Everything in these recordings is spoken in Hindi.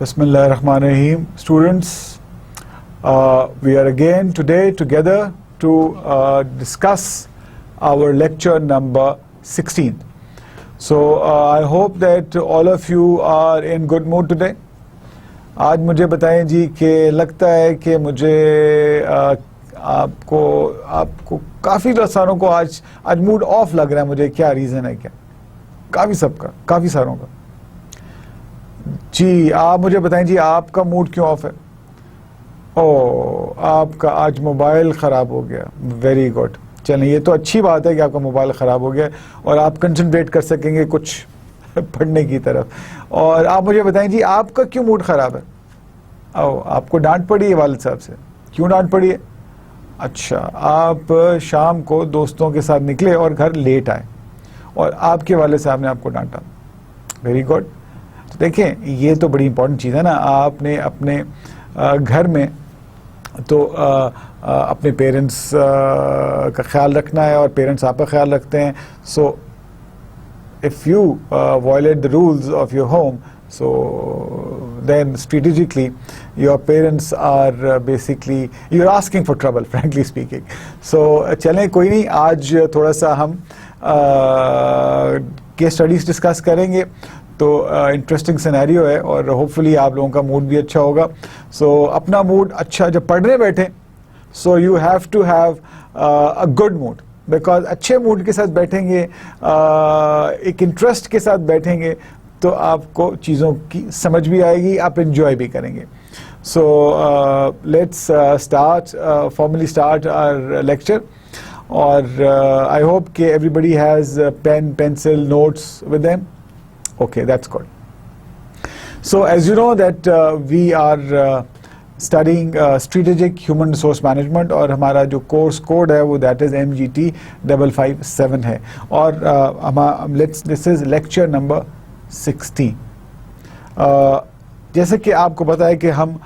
Bismillahirrahmanirrahim. Students, we are again today together to discuss our lecture number 16. So I hope that all of you are in good mood today. आज मुझे बताएं जी कि लगता है कि मुझे आपको काफ़ी सारों को आज मूड ऑफ लग रहा है. मुझे क्या रीज़न है, क्या काफ़ी सारों का. जी आप मुझे बताएं जी, आपका मूड क्यों ऑफ है? ओह, आपका आज मोबाइल ख़राब हो गया. Very good. चलें, ये तो अच्छी बात है कि आपका मोबाइल ख़राब हो गया और आप कंसंट्रेट कर सकेंगे कुछ पढ़ने की तरफ. और आप मुझे बताएं जी, आपका क्यों मूड ख़राब है? ओह, आपको डांट पड़ी है वालिद साहब से. क्यों डांट पड़ी है? अच्छा, आप शाम को दोस्तों के साथ निकले और घर लेट आए और आपके वालिद साहब ने आपको डांटा. Very good. तो देखें, ये तो बड़ी इंपॉर्टेंट चीज़ है ना. आपने अपने घर में तो अपने पेरेंट्स का ख्याल रखना है और पेरेंट्स आपका ख्याल रखते हैं. So if you violate the rules of your home, so then strategically your parents are basically you're asking for trouble, frankly speaking. So चलें, कोई नहीं, आज थोड़ा सा हम केस स्टडीज डिस्कस करेंगे. तो इंटरेस्टिंग सिनेरियो है और होपफुली आप लोगों का मूड भी अच्छा होगा. सो अपना मूड अच्छा जब पढ़ने बैठे, so you have to have a good mood, because अच्छे मूड के साथ बैठेंगे, एक इंटरेस्ट के साथ बैठेंगे तो आपको चीज़ों की समझ भी आएगी, आप एंजॉय भी करेंगे. So let's formally start our lecture. और आई होप कि everybody has pen, pencil, notes with them. Okay, that's good. So as you know that we are studying strategic human resource management और हमारा जो कोर्स कोड है वो that is MGT 557 है. और this is lecture number 16. जैसे कि आपको पता है कि हम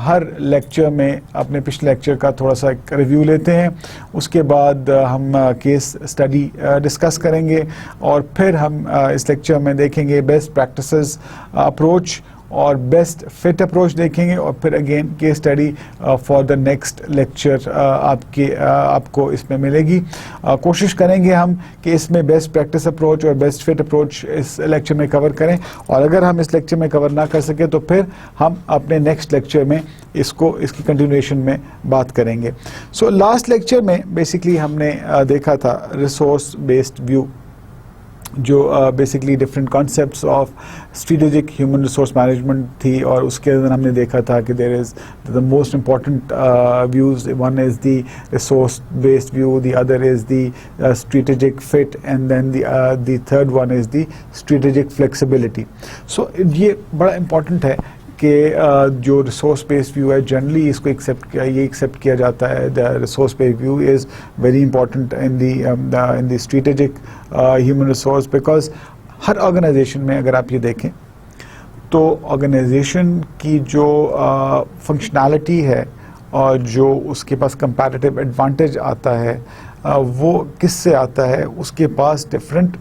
हर लेक्चर में अपने पिछले लेक्चर का थोड़ा सा रिव्यू लेते हैं, उसके बाद हम केस स्टडी डिस्कस करेंगे और फिर हम इस लेक्चर में देखेंगे बेस्ट प्रैक्टिसेस अप्रोच और बेस्ट फिट अप्रोच देखेंगे और फिर again case study for the next lecture आपको इसमें मिलेगी. कोशिश करेंगे हम कि इसमें बेस्ट प्रैक्टिस अप्रोच और बेस्ट फिट अप्रोच इस लेक्चर में कवर करें, और अगर हम इस लेक्चर में कवर ना कर सके तो फिर हम अपने नेक्स्ट लेक्चर में इसकी कंटिन्यूएशन में बात करेंगे. सो लास्ट लेक्चर में बेसिकली हमने देखा था रिसोर्स बेस्ड व्यू, जो basically different concepts of strategic human resource management थी. और उसके अंदर हमने देखा था कि there is the most important views. One is the resource based view, the other is the strategic fit, and then the third one is the strategic flexibility. So ये बड़ा इम्पॉर्टेंट है कि जो रिसोर्स बेस्ड व्यू है जनरली इसको एक्सेप्ट किया जाता है. The resource based view is very important in the strategic human resource, because हर ऑर्गेनाइजेशन में अगर आप ये देखें तो ऑर्गेनाइजेशन की जो फंक्शनैलिटी है और जो उसके पास कंपैरेटिव एडवांटेज आता है वो किससे आता है? उसके पास डिफरेंट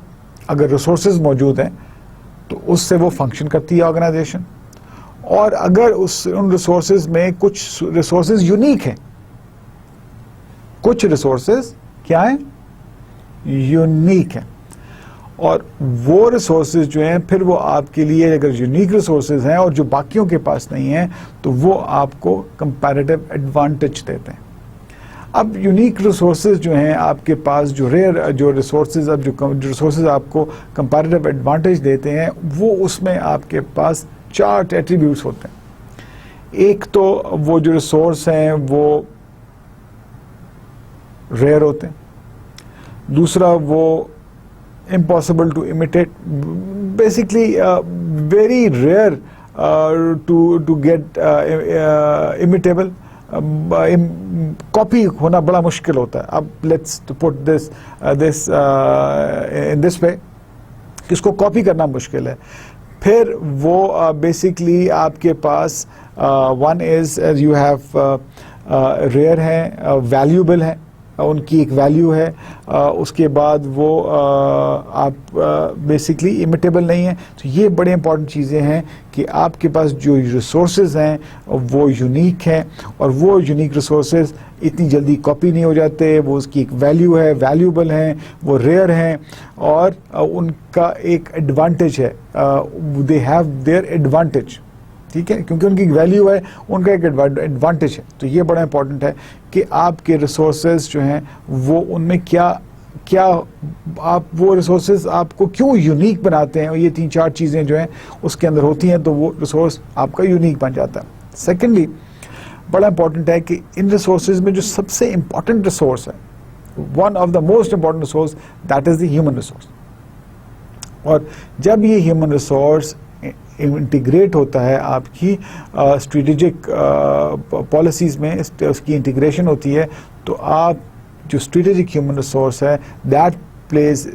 अगर रिसोर्सेज मौजूद हैं तो उससे वो फंक्शन करती है ऑर्गेनाइजेशन. और अगर उन रिसोर्सेज में कुछ रिसोर्सेज यूनिक हैं, कुछ रिसोर्सेज क्या हैं? यूनिक हैं. और वो रिसोर्सेज जो हैं फिर वो आपके लिए अगर यूनिक रिसोर्सेज हैं और जो बाकियों के पास नहीं हैं तो वो आपको कंपैरेटिव एडवांटेज देते हैं. अब यूनिक रिसोर्सेज जो हैं आपके पास, जो रेयर जो रिसोर्सेज, अब जो रिसोर्सेज आपको कंपैरेटिव एडवांटेज देते हैं, वो उसमें आपके पास 4 एट्रीब्यूट्स होते हैं. एक तो वो जो रिसोर्स हैं वो रेयर होते हैं. दूसरा वो impossible to imitate, basically very rare to get imitable. Copy होना बड़ा मुश्किल होता है. अब let's put this in this way, इसको कॉपी करना मुश्किल है. फिर वो बेसिकली आपके पास one is you have rare है, वैल्यूएबल है. उनकी एक वैल्यू है, उसके बाद वो आप बेसिकली इमिटेबल नहीं है। तो ये बड़े इंपॉर्टेंट चीज़ें हैं कि आपके पास जो रिसोर्सेज हैं वो यूनिक हैं, और वो यूनिक रिसोर्सेज इतनी जल्दी कॉपी नहीं हो जाते, वो उसकी एक वैल्यू है, वैल्यूबल हैं, वो रेयर हैं, और उनका एक एडवांटेज है, दे हैव देयर एडवांटेज, ठीक है, क्योंकि उनकी वैल्यू है, उनका एक एडवांटेज है। तो ये बड़ा इंपॉर्टेंट है कि आपके रिसोर्सेज जो हैं वो उनमें क्या क्या आप वो रिसोर्सेज आपको क्यों यूनिक बनाते हैं, और ये 3-4 चीज़ें जो हैं उसके अंदर होती हैं, तो वो रिसोर्स आपका यूनिक बन जाता है। सेकेंडली बड़ा इंपॉर्टेंट है कि इन रिसोर्सेज में जो सबसे इंपॉर्टेंट रिसोर्स है, one of the most important resource, that is the human resource. और जब ये ह्यूमन रिसोर्स इंटीग्रेट होता है आपकी स्ट्रेटेजिक पॉलिसीज़ में, उसकी इंटीग्रेशन होती है, तो आप जो स्ट्रेटेजिक ह्यूमन रिसोर्स है that plays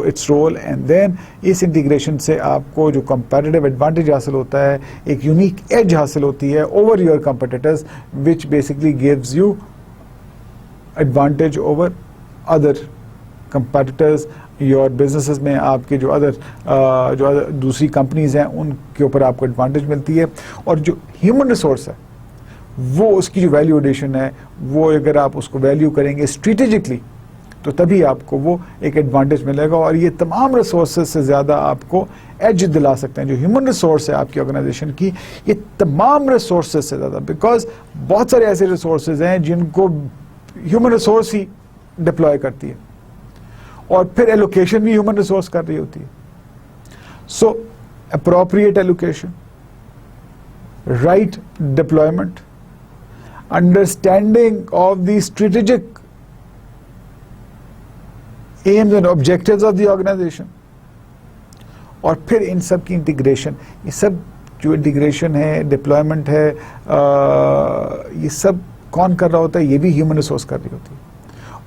its role, and then इस इंटीग्रेशन से आपको जो कंपैरेटिव एडवांटेज हासिल होता है, एक यूनिक एज हासिल होती है over your competitors, which basically gives you advantage over other competitors. Your businesses में आपके जो अदर दूसरी कंपनीज हैं उनके ऊपर आपको एडवांटेज मिलती है। और जो ह्यूमन रिसोर्स है वो उसकी जो वैल्यू एडिशन है, वो अगर आप उसको वैल्यू करेंगे स्ट्रेटेजिकली, तो तभी आपको वो एक एडवांटेज मिलेगा, और ये तमाम रिसोर्सेज से ज़्यादा आपको एज दिला सकते हैं। जो ह्यूमन रिसोर्स है आपकी ऑर्गेनाइजेशन की, ये तमाम रिसोर्सेज से ज़्यादा, बिकॉज बहुत सारे ऐसे रिसोर्सेज हैं जिनको ह्यूमन रिसोर्स ही डिप्लॉय करती है, और फिर एलोकेशन भी ह्यूमन रिसोर्स कर रही होती है। So appropriate allocation, right deployment, understanding of the strategic aims and objectives of the organisation, और फिर इन सब की इंटीग्रेशन। ये सब जो इंटीग्रेशन है, डिप्लॉयमेंट है, ये सब कौन कर रहा होता है? ये भी ह्यूमन रिसोर्स कर रही होती है।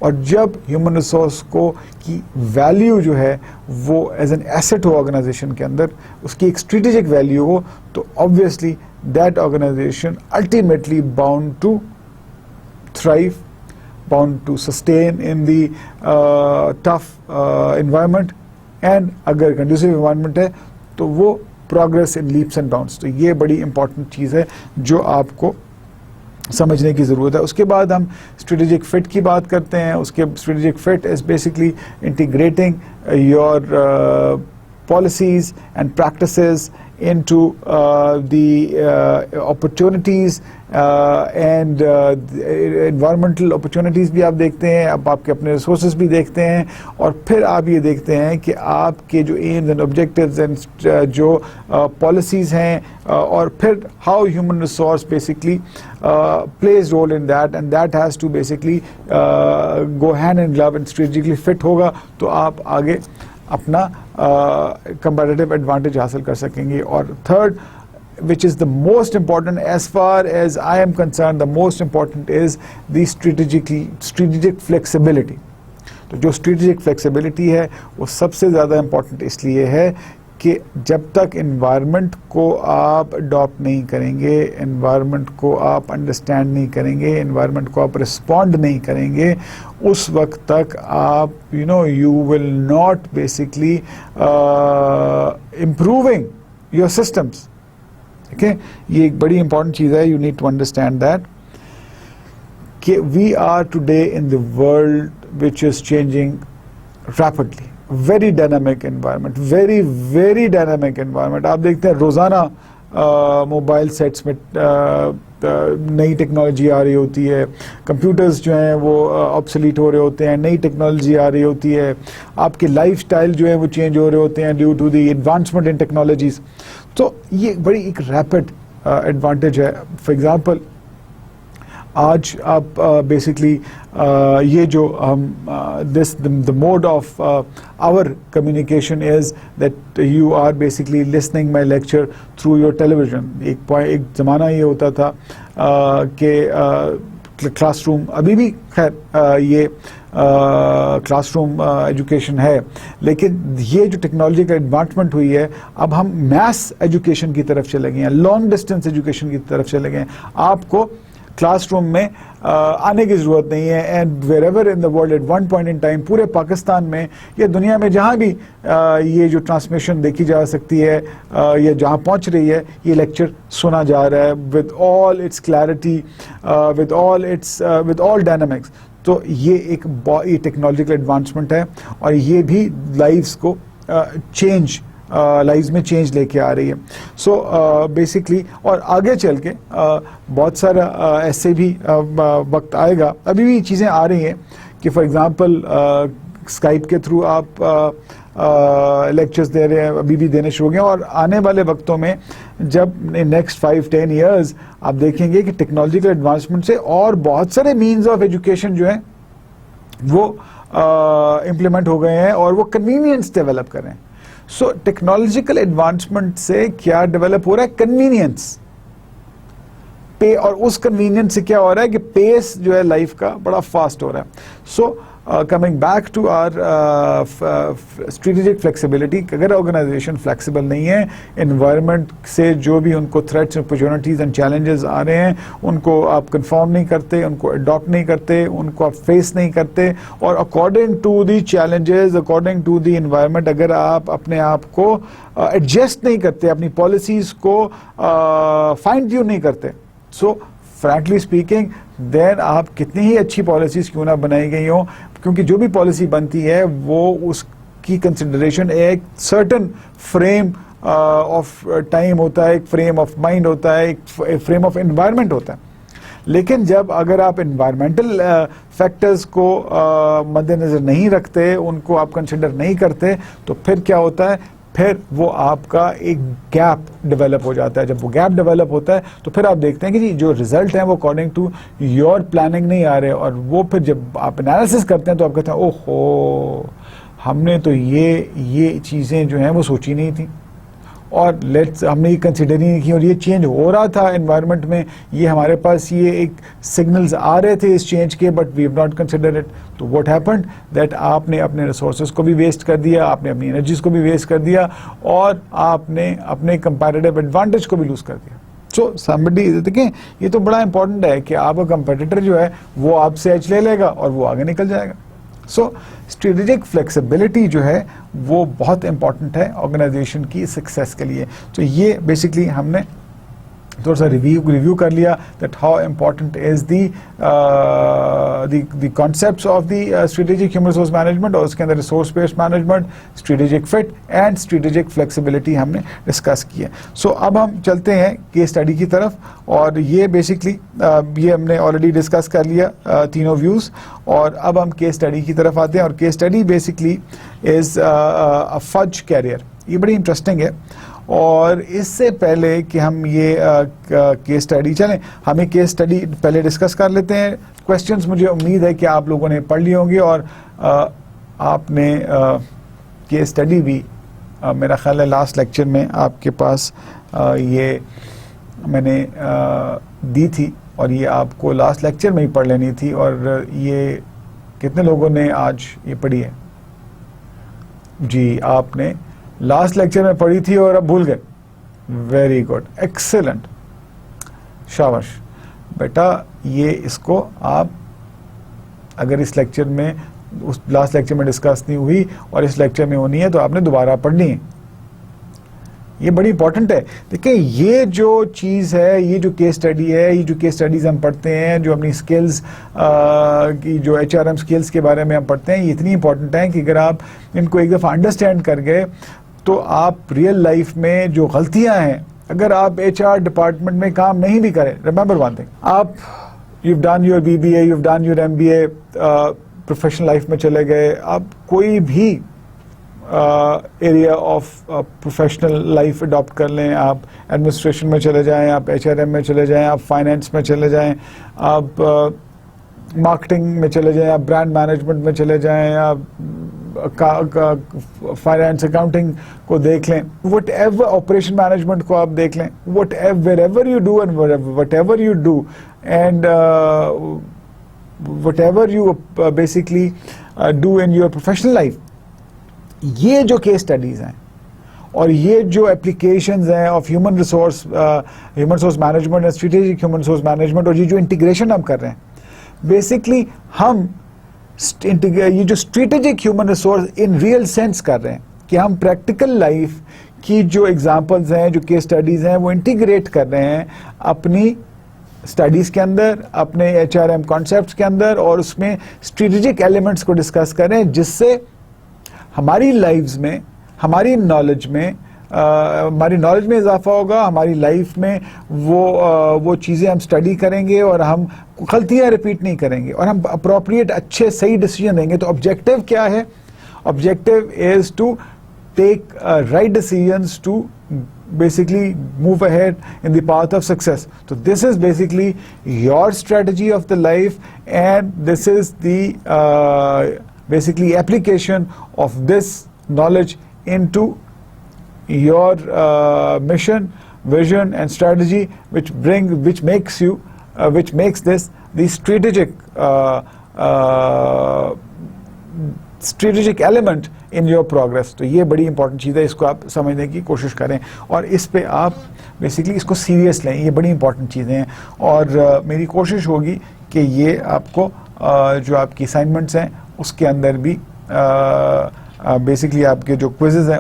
और जब ह्यूमन रिसोर्स को की वैल्यू जो है वो एज एन एसेट हो ऑर्गेनाइजेशन के अंदर, उसकी एक स्ट्रेटेजिक वैल्यू हो, तो obviously that organisation ultimately bound to thrive, bound to sustain in the tough environment, and अगर conducive environment है तो वो progress in leaps and bounds। तो ये बड़ी important चीज़ है जो आपको समझने की ज़रूरत है। उसके बाद हम strategic fit की बात करते हैं। उसके strategic fit is basically integrating your policies and practices into the opportunities and environmental opportunities भी आप देखते हैं, अब आपके अपने resources भी देखते हैं, और फिर आप ये देखते हैं कि आपके जो aims and objectives and जो policies हैं, और फिर how human resource basically plays role in that, and that has to basically go hand in glove and strategically fit होगा, तो आप आगे अपना competitive advantage हासिल कर सकेंगे। और third, which is the most important as far as I am concerned, the most important is the strategic flexibility। तो जो strategic flexibility है वो सबसे ज़्यादा important इसलिए है कि जब तक environment को आप adopt नहीं करेंगे, environment को आप understand नहीं करेंगे, environment को आप respond नहीं करेंगे, उस वक्त तक आप you will not basically improving your systems। Okay? ये एक बड़ी important चीज़ है, you need to understand that कि we are today in the world which is changing rapidly, very dynamic environment, very dynamic environment। आप देखते हैं रोज़ाना मोबाइल सेट्स में नई टेक्नोलॉजी आ रही होती है, कंप्यूटर्स जो हैं वो ऑब्सोलीट हो रहे होते हैं, नई टेक्नोलॉजी आ रही होती है, आपके लाइफस्टाइल जो है वो चेंज हो रहे होते हैं due to the advancement in technologies. तो ये बड़ी एक रैपिड एडवांटेज है। फॉर एग्जांपल आज आप बेसिकली ये जो हम the mode of our communication is that you are basically listening my lecture through your television. एक ज़माना ये होता था कि क्लासरूम, अभी भी खैर ये क्लासरूम एजुकेशन है, लेकिन ये जो टेक्नोलॉजी का एडवांसमेंट हुई है, अब हम मैस एजुकेशन की तरफ चले गए हैं, लॉन्ग डिस्टेंस एजुकेशन की तरफ चले गए हैं। आपको क्लासरूम में आने की ज़रूरत नहीं है। And wherever in the world at one point in time, पूरे पाकिस्तान में या दुनिया में जहाँ भी ये जो ट्रांसमिशन देखी जा सकती है या जहाँ पहुँच रही है, ये लेक्चर सुना जा रहा है with all it's clarity, with all dynamics. तो ये एक टेक्नोलॉजिकल एडवांसमेंट है और ये भी लाइव्स को लाइव्स में चेंज लेके आ रही है। सो बेसिकली और आगे चल के बहुत सारा ऐसे भी वक्त आएगा, अभी भी चीज़ें आ रही हैं कि फॉर एग्जांपल स्काइप के थ्रू आप लेक्चर्स दे रहे हैं, अभी भी देने शुरू हो गए। और आने वाले वक्तों में जब नेक्स्ट 5-10 ईयर्स आप देखेंगे कि टेक्नोलॉजिकल एडवांसमेंट से और बहुत सारे मीन्स ऑफ एजुकेशन जो है वो इम्प्लीमेंट हो गए हैं और वो कन्वीनियंस डेवलप कर रहे हैं। सो टेक्नोलॉजिकल एडवांसमेंट से क्या डेवलप हो रहा है? कन्वीनियंस पे, और उस कन्वीनियंस से क्या हो रहा है कि पेस जो है लाइफ का बड़ा फास्ट हो रहा है। So coming back to our strategic flexibility, अगर ऑर्गेनाइजेशन फ्लेक्सिबल नहीं है, एनवायरनमेंट से जो भी उनको थ्रेट्स, अपॉर्चुनिटीज एंड चैलेंजेस आ रहे हैं उनको आप कंफर्म नहीं करते, उनको अडॉप्ट नहीं करते, उनको आप फेस नहीं करते, और according to the challenges, according to the environment अगर आप अपने आप को एडजस्ट नहीं करते, अपनी पॉलिसीज को फाइन ट्यून नहीं करते, सो फ्रैंकली स्पीकिंग देन आप कितनी ही अच्छी पॉलिसीज क्यों ना बनाई गई हो, क्योंकि जो भी पॉलिसी बनती है वो उसकी कंसिडरेशन एक सर्टन फ्रेम ऑफ टाइम होता है, एक फ्रेम ऑफ माइंड होता है, एक फ्रेम ऑफ एनवायरनमेंट होता है। लेकिन जब अगर आप एनवायरमेंटल फैक्टर्स को मद्देनजर नहीं रखते, उनको आप कंसिडर नहीं करते, तो फिर क्या होता है? फिर वो आपका एक गैप डेवलप हो जाता है। जब वो गैप डेवलप होता है तो फिर आप देखते हैं कि जी जो रिजल्ट हैं वो अकॉर्डिंग टू योर प्लानिंग नहीं आ रहे, और वो फिर जब आप एनालिसिस करते हैं तो आप कहते हैं ओहो, हमने तो ये चीज़ें जो हैं वो सोची नहीं थी, और हमने ये कंसिडर ही नहीं की, और ये चेंज हो रहा था एनवायरनमेंट में, ये हमारे पास ये एक सिग्नल्स आ रहे थे इस चेंज के, but we have not consider it. तो व्हाट हैपेंड दैट आपने अपने रिसोर्सेज को भी वेस्ट कर दिया, आपने अपनी एनर्जीज को भी वेस्ट कर दिया, और आपने अपने कंपैरेटिव एडवांटेज को भी लूज कर दिया। सो समबडी, देखें ये तो बड़ा इंपॉर्टेंट है कि आपका कंपेटिटर जो है वो आपसे एज ले लेगा और वो आगे निकल जाएगा। सो स्ट्रेटेजिक फ्लेक्सिबिलिटी जो है वो बहुत इंपॉर्टेंट है ऑर्गेनाइजेशन की सक्सेस के लिए। तो ये बेसिकली हमने थोड़ा सा रिव्यू कर लिया that how important is the concepts of the strategic human resource management, और उसके अंदर resource based management, strategic fit and strategic flexibility हमने डिस्कस की है। सो अब हम चलते हैं केस स्टडी की तरफ, और ये बेसिकली ये हमने ऑलरेडी डिस्कस कर लिया तीनों व्यूज़, और अब हम केस स्टडी की तरफ आते हैं। और case study basically is a Fudge career. ये बड़ी इंटरेस्टिंग है, और इससे पहले कि हम ये केस स्टडी चलें, हमें केस स्टडी पहले डिस्कस कर लेते हैं। क्वेश्चंस मुझे उम्मीद है कि आप लोगों ने पढ़ लिए होंगे, और आपने केस स्टडी भी मेरा ख्याल है लास्ट लेक्चर में आपके पास ये मैंने दी थी, और ये आपको लास्ट लेक्चर में ही पढ़ लेनी थी। और ये कितने लोगों ने आज ये पढ़ी है? जी, आपने लास्ट लेक्चर में पढ़ी थी और अब भूल गए। वेरी गुड, एक्सेलेंट, शाबाश बेटा। ये इसको आप अगर इस लेक्चर में, उस लास्ट लेक्चर में डिस्कस नहीं हुई और इस लेक्चर में होनी है, तो आपने दोबारा पढ़नी है। ये बड़ी इंपॉर्टेंट है। देखिए ये जो चीज़ है, ये जो केस स्टडी है, ये जो केस स्टडीज़ हम पढ़ते हैं, जो अपनी स्किल्स की जो HRM स्किल्स के बारे में हम पढ़ते हैं, ये इतनी इंपॉर्टेंट है कि अगर आप इनको एक दफ़ा अंडरस्टैंड कर गए तो आप रियल लाइफ में जो गलतियां हैं, अगर आप HR डिपार्टमेंट में काम नहीं भी करें, रिमेंबर वन थिंग, आप you've done your BBA, you've done your MBA, professional life में चले गए, आप कोई भी area of professional life adopt कर लें, आप एडमिनिस्ट्रेशन में चले जाएं, आप HRM में चले जाएं, आप फाइनेंस में चले जाएं, आप मार्केटिंग में चले जाएं, आप ब्रांड मैनेजमेंट में चले जाएं, आप फाइनेंस अकाउंटिंग को देख लें, वट एवर ऑपरेशन मैनेजमेंट को आप देख लें, what ever you do and what ever you do and what ever you basically do in your professional life, ये जो केस स्टडीज हैं और ये जो एप्लीकेशंस हैं of human resource management and strategic human resource management, और ये जो इंटीग्रेशन हम कर रहे हैं, बेसिकली हम ये जो strategic human resource in real sense कर रहे हैं कि हम प्रैक्टिकल लाइफ की जो एग्जांपल्स हैं, जो केस स्टडीज हैं, वो इंटीग्रेट कर रहे हैं अपनी स्टडीज के अंदर, अपने HRM कॉन्सेप्ट्स के अंदर, और उसमें स्ट्रेटेजिक एलिमेंट्स को डिस्कस करें, जिससे हमारी लाइव्स में, हमारी नॉलेज में इजाफा होगा, हमारी लाइफ में वो चीज़ें हम स्टडी करेंगे और हम गलतियां रिपीट नहीं करेंगे और हम अप्रोप्रिएट अच्छे सही डिसीजन देंगे। तो ऑब्जेक्टिव क्या है? Objective is to take right decisions to basically move ahead in the path of success. So this is basically your strategy of the life, and this is the basically application of this knowledge into your mission, vision and strategy, which makes this the strategic element in your progress. तो ये बड़ी इंपॉर्टेंट चीज़ है, इसको आप समझने की कोशिश करें और इस पे आप बेसिकली इसको सीरियस लें। ये बड़ी इंपॉर्टेंट चीज़ें हैं और मेरी कोशिश होगी कि ये आपको जो आपकी असाइनमेंट्स हैं उसके अंदर भी बेसिकली आपके जो क्विज़ेज़ हैं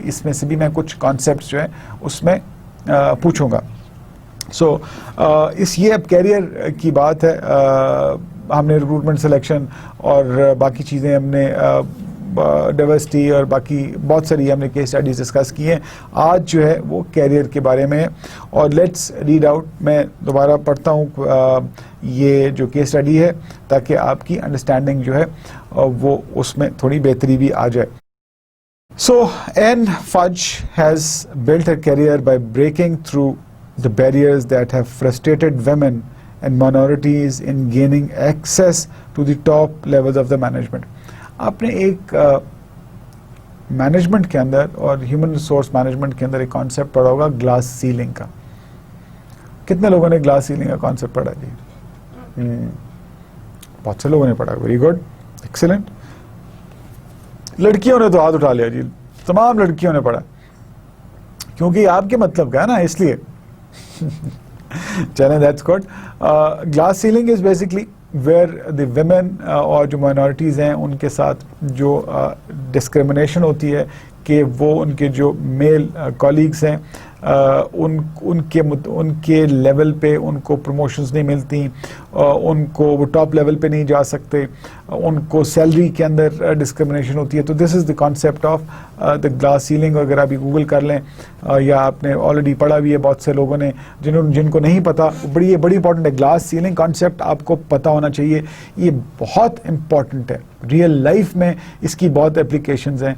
इसमें से भी मैं कुछ कॉन्सेप्ट्स जो है उसमें पूछूंगा। सो ये अब कैरियर की बात है, हमने रिक्रूटमेंट सिलेक्शन और बाकी चीज़ें हमने डाइवर्सिटी और बाकी बहुत सारी हमने केस स्टडीज डिस्कस की हैं। आज जो है वो कैरियर के बारे में है और लेट्स रीड आउट। मैं दोबारा पढ़ता हूँ ये जो केस स्टडी है ताकि आपकी अंडरस्टैंडिंग जो है वो उसमें थोड़ी बेहतरी भी आ जाए। So Anne Fudge has built her career by breaking through the barriers that have frustrated women and minorities in gaining access to the top levels of the management. आपने एक मैनेजमेंट के अंदर और ह्यूमन रिसोर्स मैनेजमेंट के अंदर एक कॉन्सेप्ट पढ़ा होगा ग्लास सीलिंग का। कितने लोगों ने ग्लास सीलिंग का कॉन्सेप्ट पढ़ा जी? बहुत से लोगों ने पढ़ा। Very good, excellent. लड़कियों ने तो हाथ उठा लिया जी, तमाम लड़कियों ने पढ़ा क्योंकि आपके मतलब का है ना, इसलिए चलें, that's good. Glass ceiling is basically where the women और जो माइनॉरिटीज़ हैं उनके साथ जो डिस्क्रिमिनेशन होती है कि वो उनके जो मेल कॉलीग्स हैं उनके लेवल पे उनको प्रमोशंस नहीं मिलती, उनको वो टॉप लेवल पे नहीं जा सकते, उनको सैलरी के अंदर डिस्क्रिमिनेशन होती है। तो this is the concept of the glass ceiling. अगर आप गूगल कर लें या आपने ऑलरेडी पढ़ा भी है बहुत से लोगों ने, जिनको नहीं पता, ये बड़ी इंपॉर्टेंट है। ग्लास सीलिंग कॉन्सेप्ट आपको पता होना चाहिए, ये बहुत इंपॉर्टेंट है। रियल लाइफ में इसकी बहुत एप्लीकेशंस हैं,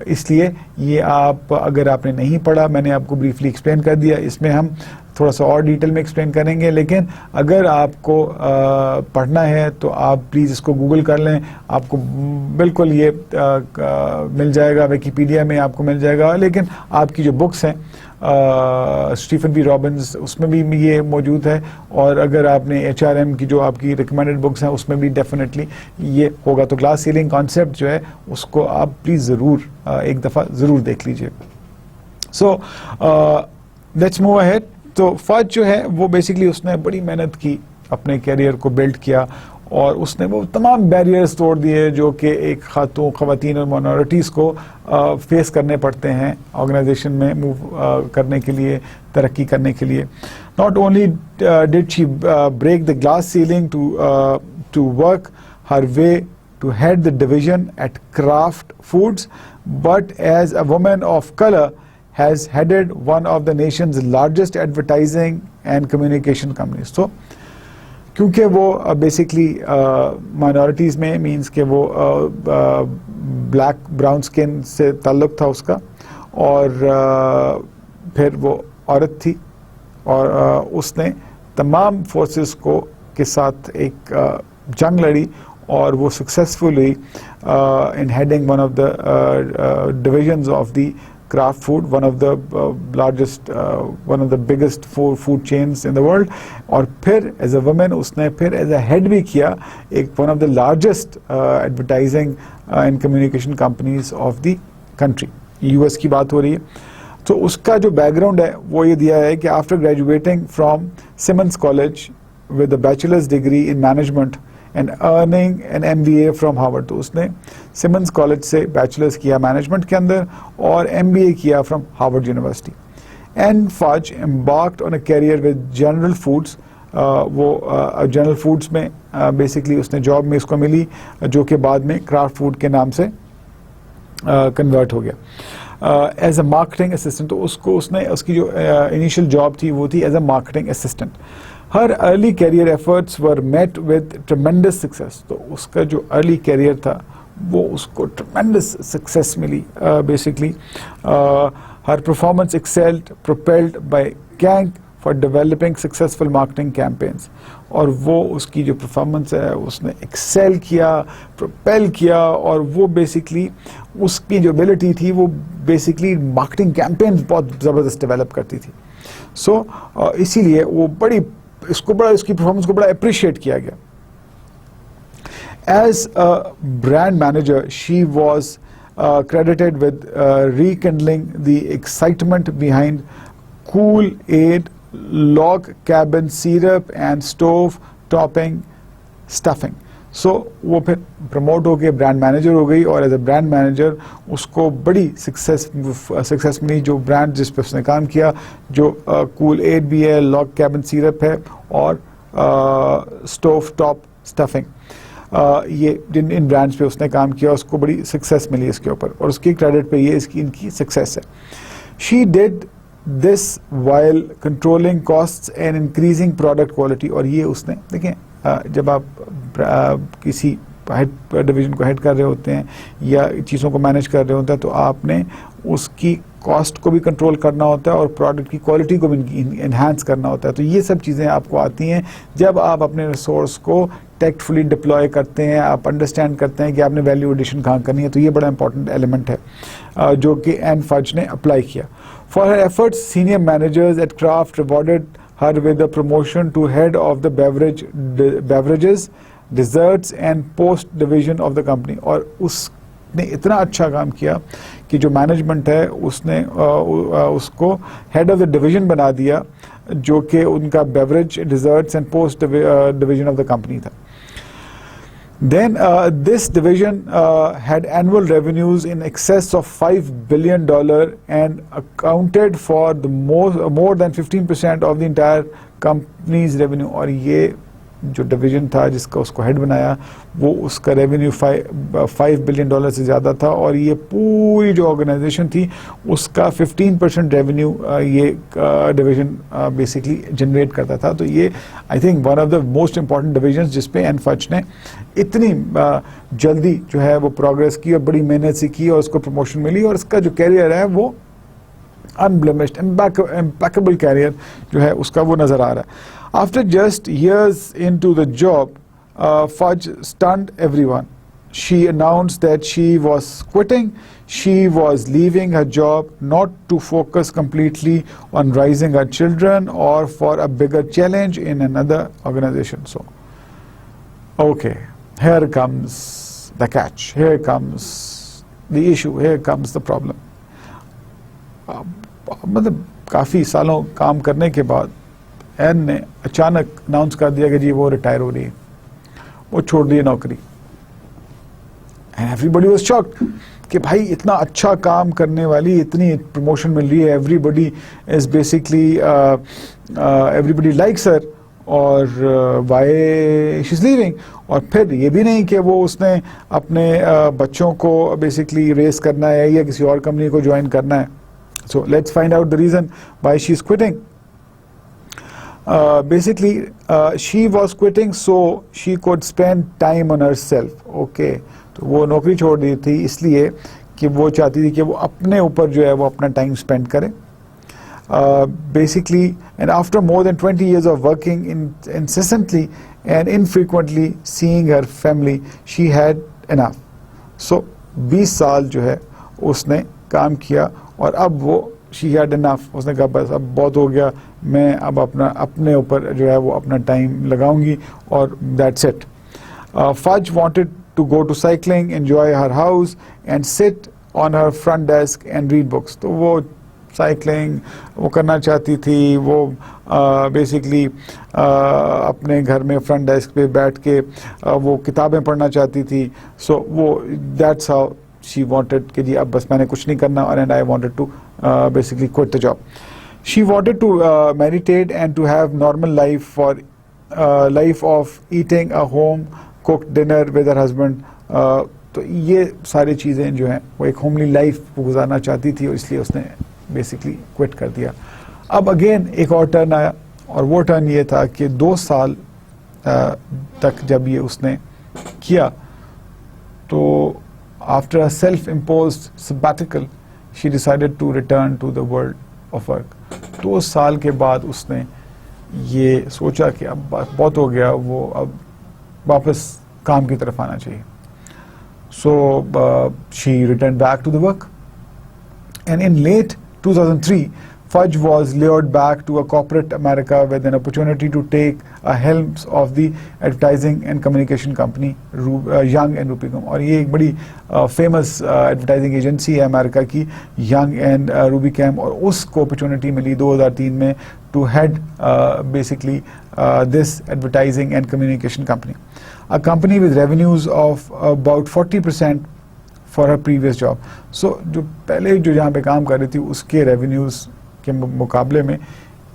इसलिए ये आप अगर आपने नहीं पढ़ा, मैंने आपको ब्रीफली एक्सप्लेन कर दिया, इसमें हम थोड़ा सा और डिटेल में एक्सप्लेन करेंगे। लेकिन अगर आपको पढ़ना है तो आप प्लीज़ इसको गूगल कर लें, आपको बिल्कुल ये मिल जाएगा, विकिपीडिया में आपको मिल जाएगा। लेकिन आपकी जो बुक्स हैं स्टीफन बी रॉबिन्स, उसमें भी ये मौजूद है, और अगर आपने HRM की जो आपकी रिकमेंडेड बुक्स हैं उसमें भी डेफिनेटली ये होगा। तो ग्लास सीलिंग कॉन्सेप्ट जो है उसको आप प्लीज़ ज़रूर एक दफ़ा ज़रूर देख लीजिए। So let's move ahead. तो फज जो है वो बेसिकली उसने बड़ी मेहनत की, अपने कैरियर को बिल्ड किया और उसने वो तमाम बैरियर्स तोड़ दिए जो कि एक ख़वातीन और माइनॉरिटीज़ को फेस करने पड़ते हैं ऑर्गेनाइजेशन में मूव करने के लिए, तरक्की करने के लिए। Not only did she break the glass ceiling to work her way to head the division at Kraft Foods, but as a woman of color has headed one of the nation's largest advertising and communication companies. So क्योंकि वो बेसिकली माइनॉरिटीज़ में मींस के वो ब्लैक ब्राउन स्किन से ताल्लुक़ था उसका, और फिर वो औरत थी और उसने तमाम फोर्सेस के साथ एक जंग लड़ी और वो successfully in heading one of the divisions of the craft food, one of the biggest food chains in the world. और फिर एज अ वुमेन उसने फिर एज अ हेड भी किया एक one of the largest advertising and communication companies of the country. US की बात हो रही है। तो उसका जो बैकग्राउंड है वो ये दिया है कि after graduating from Simmons College with a bachelor's degree in management and earning an MBA from Harvard, तो उसने सिमंस कॉलेज से बैचलर्स किया मैनेजमेंट के अंदर और MBA किया from Harvard University. And Fudge embarked on a career with General Foods, वो जनरल फूड्स में बेसिकली उसने जॉब में इसको मिली जो कि बाद में क्राफ्ट फूड के नाम से कन्वर्ट हो गया एज अ मार्केटिंग असिस्टेंट। तो उसकी जो इनिशियल जॉब थी वो थी as a marketing assistant. Her early career efforts were met with tremendous success, तो उसका जो अर्ली कैरियर था वो उसको ट्रेमेंडस सक्सेस मिली basically. Her performance excelled propelled by gang for developing successful marketing campaigns, और वो उसकी जो परफॉर्मेंस है उसने एक्सेल किया, प्रोपेल किया, और वो बेसिकली उसकी जो एबिलिटी थी वो बेसिकली मार्केटिंग कैंपेन्स बहुत ज़बरदस्त डेवलप करती थी। सो इसीलिए वो इसकी परफॉर्मेंस को बड़ा अप्रिशिएट किया गया। As a brand manager she was credited with rekindling the excitement behind Kool-Aid log cabin syrup and stove topping stuffing. So वो फिर प्रमोट हो गए, ब्रांड मैनेजर हो गई, और एज अ ब्रांड मैनेजर उसको बड़ी सक्सेस मिली। जो ब्रांड जिस पर उसने काम किया, जो Kool-Aid भी है, लॉग कैबिन सिरप है, और स्टोव टॉप स्टफिंग, ये जिन इन ब्रांड्स पे उसने काम किया उसको बड़ी सक्सेस मिली इसके ऊपर, और उसकी क्रेडिट पे ये इनकी सक्सेस है। She did this while controlling costs and increasing product quality, और ये उसने देखें जब आप किसी हेड डिवीजन को हेड कर रहे होते हैं या चीज़ों को मैनेज कर रहे होते हैं तो आपने उसकी कॉस्ट को भी कंट्रोल करना होता है और प्रोडक्ट की क्वालिटी को भी इन्हांस करना होता है। तो ये सब चीज़ें आपको आती हैं जब आप अपने रिसोर्स को टेक्टफुली डिप्लॉय करते हैं, आप अंडरस्टैंड करते हैं कि आपने वैल्यू एडिशन कहाँ करनी है। तो ये बड़ा इंपॉर्टेंट एलिमेंट है जो कि एन फज ने अप्लाई किया। For her efforts senior managers at Kraft rewarded her with a promotion to head of the beverages desserts and post division of the company. और उसने इतना अच्छा काम किया कि जो मैनेजमेंट है उसने उसको हेड ऑफ द डिवीजन बना दिया, जो कि उनका beverage desserts and post division of the company था। Then this division had annual revenues in excess of $5 billion and accounted for the more than 15% of the entire company's revenue। और ये जो डिवीजन था जिसका उसको हेड बनाया वो उसका रेवेन्यू $5 बिलियन से ज़्यादा था, और ये पूरी जो ऑर्गेनाइजेशन थी उसका 15% रेवेन्यू ये डिवीजन बेसिकली जनरेट करता था। तो ये I think one of the most important divisions जिस पे एन फज ने इतनी जल्दी जो है वो प्रोग्रेस की और बड़ी मेहनत से की और उसको प्रमोशन मिली, और इसका जो कैरियर है वो अनब्लेमिश्ड इम्पैकेबल कैरियर जो है उसका वो नज़र आ रहा है। After just years into the job, Fudge stunned everyone. She announced that she was quitting. She was leaving her job not to focus completely on raising her children or for a bigger challenge in another organization. So, okay, here comes the catch. Here comes the issue. Here comes the problem. मतलब काफ़ी सालों काम करने के बाद एन ने अचानक अनाउंस कर दिया कि जी वो रिटायर हो रही है, वो छोड़ दी नौकरी। एंड एवरीबडी वाज शॉक्ड कि भाई इतना अच्छा काम करने वाली, इतनी प्रमोशन मिल रही है, everybody is basically everybody likes her, और व्हाई शी इज लीविंग। और फिर ये भी नहीं कि वो उसने अपने बच्चों को बेसिकली रेस करना है या किसी और कंपनी को ज्वाइन करना है। So let's find out the reason why she is quitting. Basically, she was quitting so she could spend time on herself. Okay, तो वो नौकरी छोड़ दी थी इसलिए कि वो चाहती थी कि वो अपने ऊपर जो है वो अपना टाइम स्पेंड करे। Basically, and after more than 20 years of working incessantly and infrequently seeing her family, she had enough. So 20 साल जो है उसने काम किया और अब वो she had enough, उसने कहा बस अब बहुत हो गया, मैं अब अपने ऊपर जो है वो अपना टाइम लगाऊंगी, और that's it. Fudge wanted to go to cycling, enjoy her house and sit on her front desk and read books. तो वो साइकिलिंग वो करना चाहती थी, वो बेसिकली अपने घर में फ्रंट डेस्क पे बैठ के वो किताबें पढ़ना चाहती थी. सो वो दैट्स हाउ शी वांटेड कि जी अब बस मैंने कुछ नहीं करना, और and I wanted to basically quit the job. She wanted to meditate and to have normal life for life of eating a home cooked dinner with her husband. तो ये सारी चीज़ें जो हैं वो एक होमली लाइफ गुजारना चाहती थी, और इसलिए उसने बेसिकली क्विट कर दिया. अब अगेन एक और टर्न आया, और वो टर्न ये था कि 2 साल तक जब ये उसने किया, तो after a self imposed sabbatical she decided to return to the world of work. 2 साल के बाद उसने ये सोचा कि अब बहुत हो गया, वो अब वापस काम की तरफ आना चाहिए. So she returned back to the work, and in late 2003 Fudge was lured back to a corporate America with an opportunity to take a helms of the advertising and communication company Young and Rubicam. और ये एक बड़ी famous advertising agency है अमेरिका की, Young and Rubicam, और उसको opportunity मिली 2003 में to head basically this advertising and communication company. A company with revenues of about 40% for her previous job. So जो पहले जो जहाँ पे काम कर रही थी उसके revenues के मुकाबले में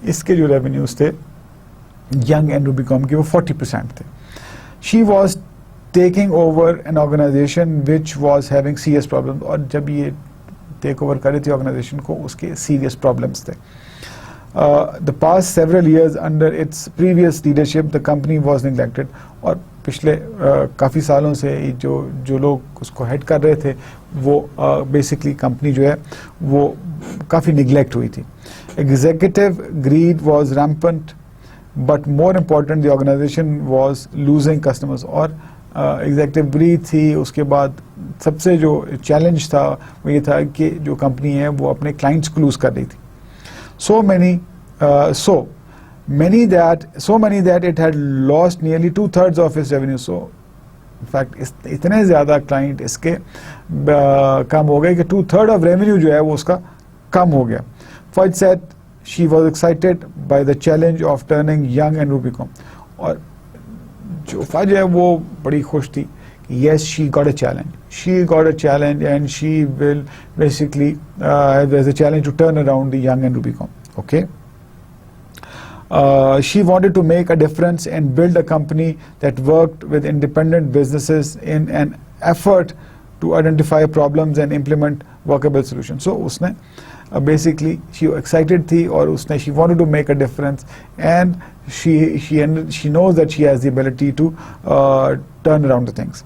इसके जो revenues थे Young and Rubicam के वो 40% थे. She was taking over an organization which was having serious problems, और जब ये take over कर रही थी organization को उसके serious problems थे. The past several years under its previous leadership the company was neglected. और पिछले काफ़ी सालों से जो लोग उसको हेड कर रहे थे वो बेसिकली कंपनी जो है वो काफ़ी निगलेक्ट हुई थी. Executive greed was rampant, but more important the organisation was losing customers. और एग्जीक्यूटिव ग्रीड थी, उसके बाद सबसे जो चैलेंज था वो ये था कि जो कंपनी है वो अपने क्लाइंट्स को लूज़ कर रही थी. So many that it had lost nearly 2/3 of its revenue. So in fact इतने ज़्यादा क्लाइंट इसके कम हो गए कि 2/3 of revenue जो है वो उसका कम हो गया. Fudge said she was excited by the challenge of turning Young and Rubicam. और जो Fudge है वो बड़ी खुश थी. Yes, she got a challenge. She got a challenge, and she will basically there's a challenge to turn around the Young and Rubicam. Okay. She wanted to make a difference and build a company that worked with independent businesses in an effort to identify problems and implement workable solutions. So उसने basically she excited थी, और उसने she wanted to make a difference, and she knows that she has the ability to turn around the things.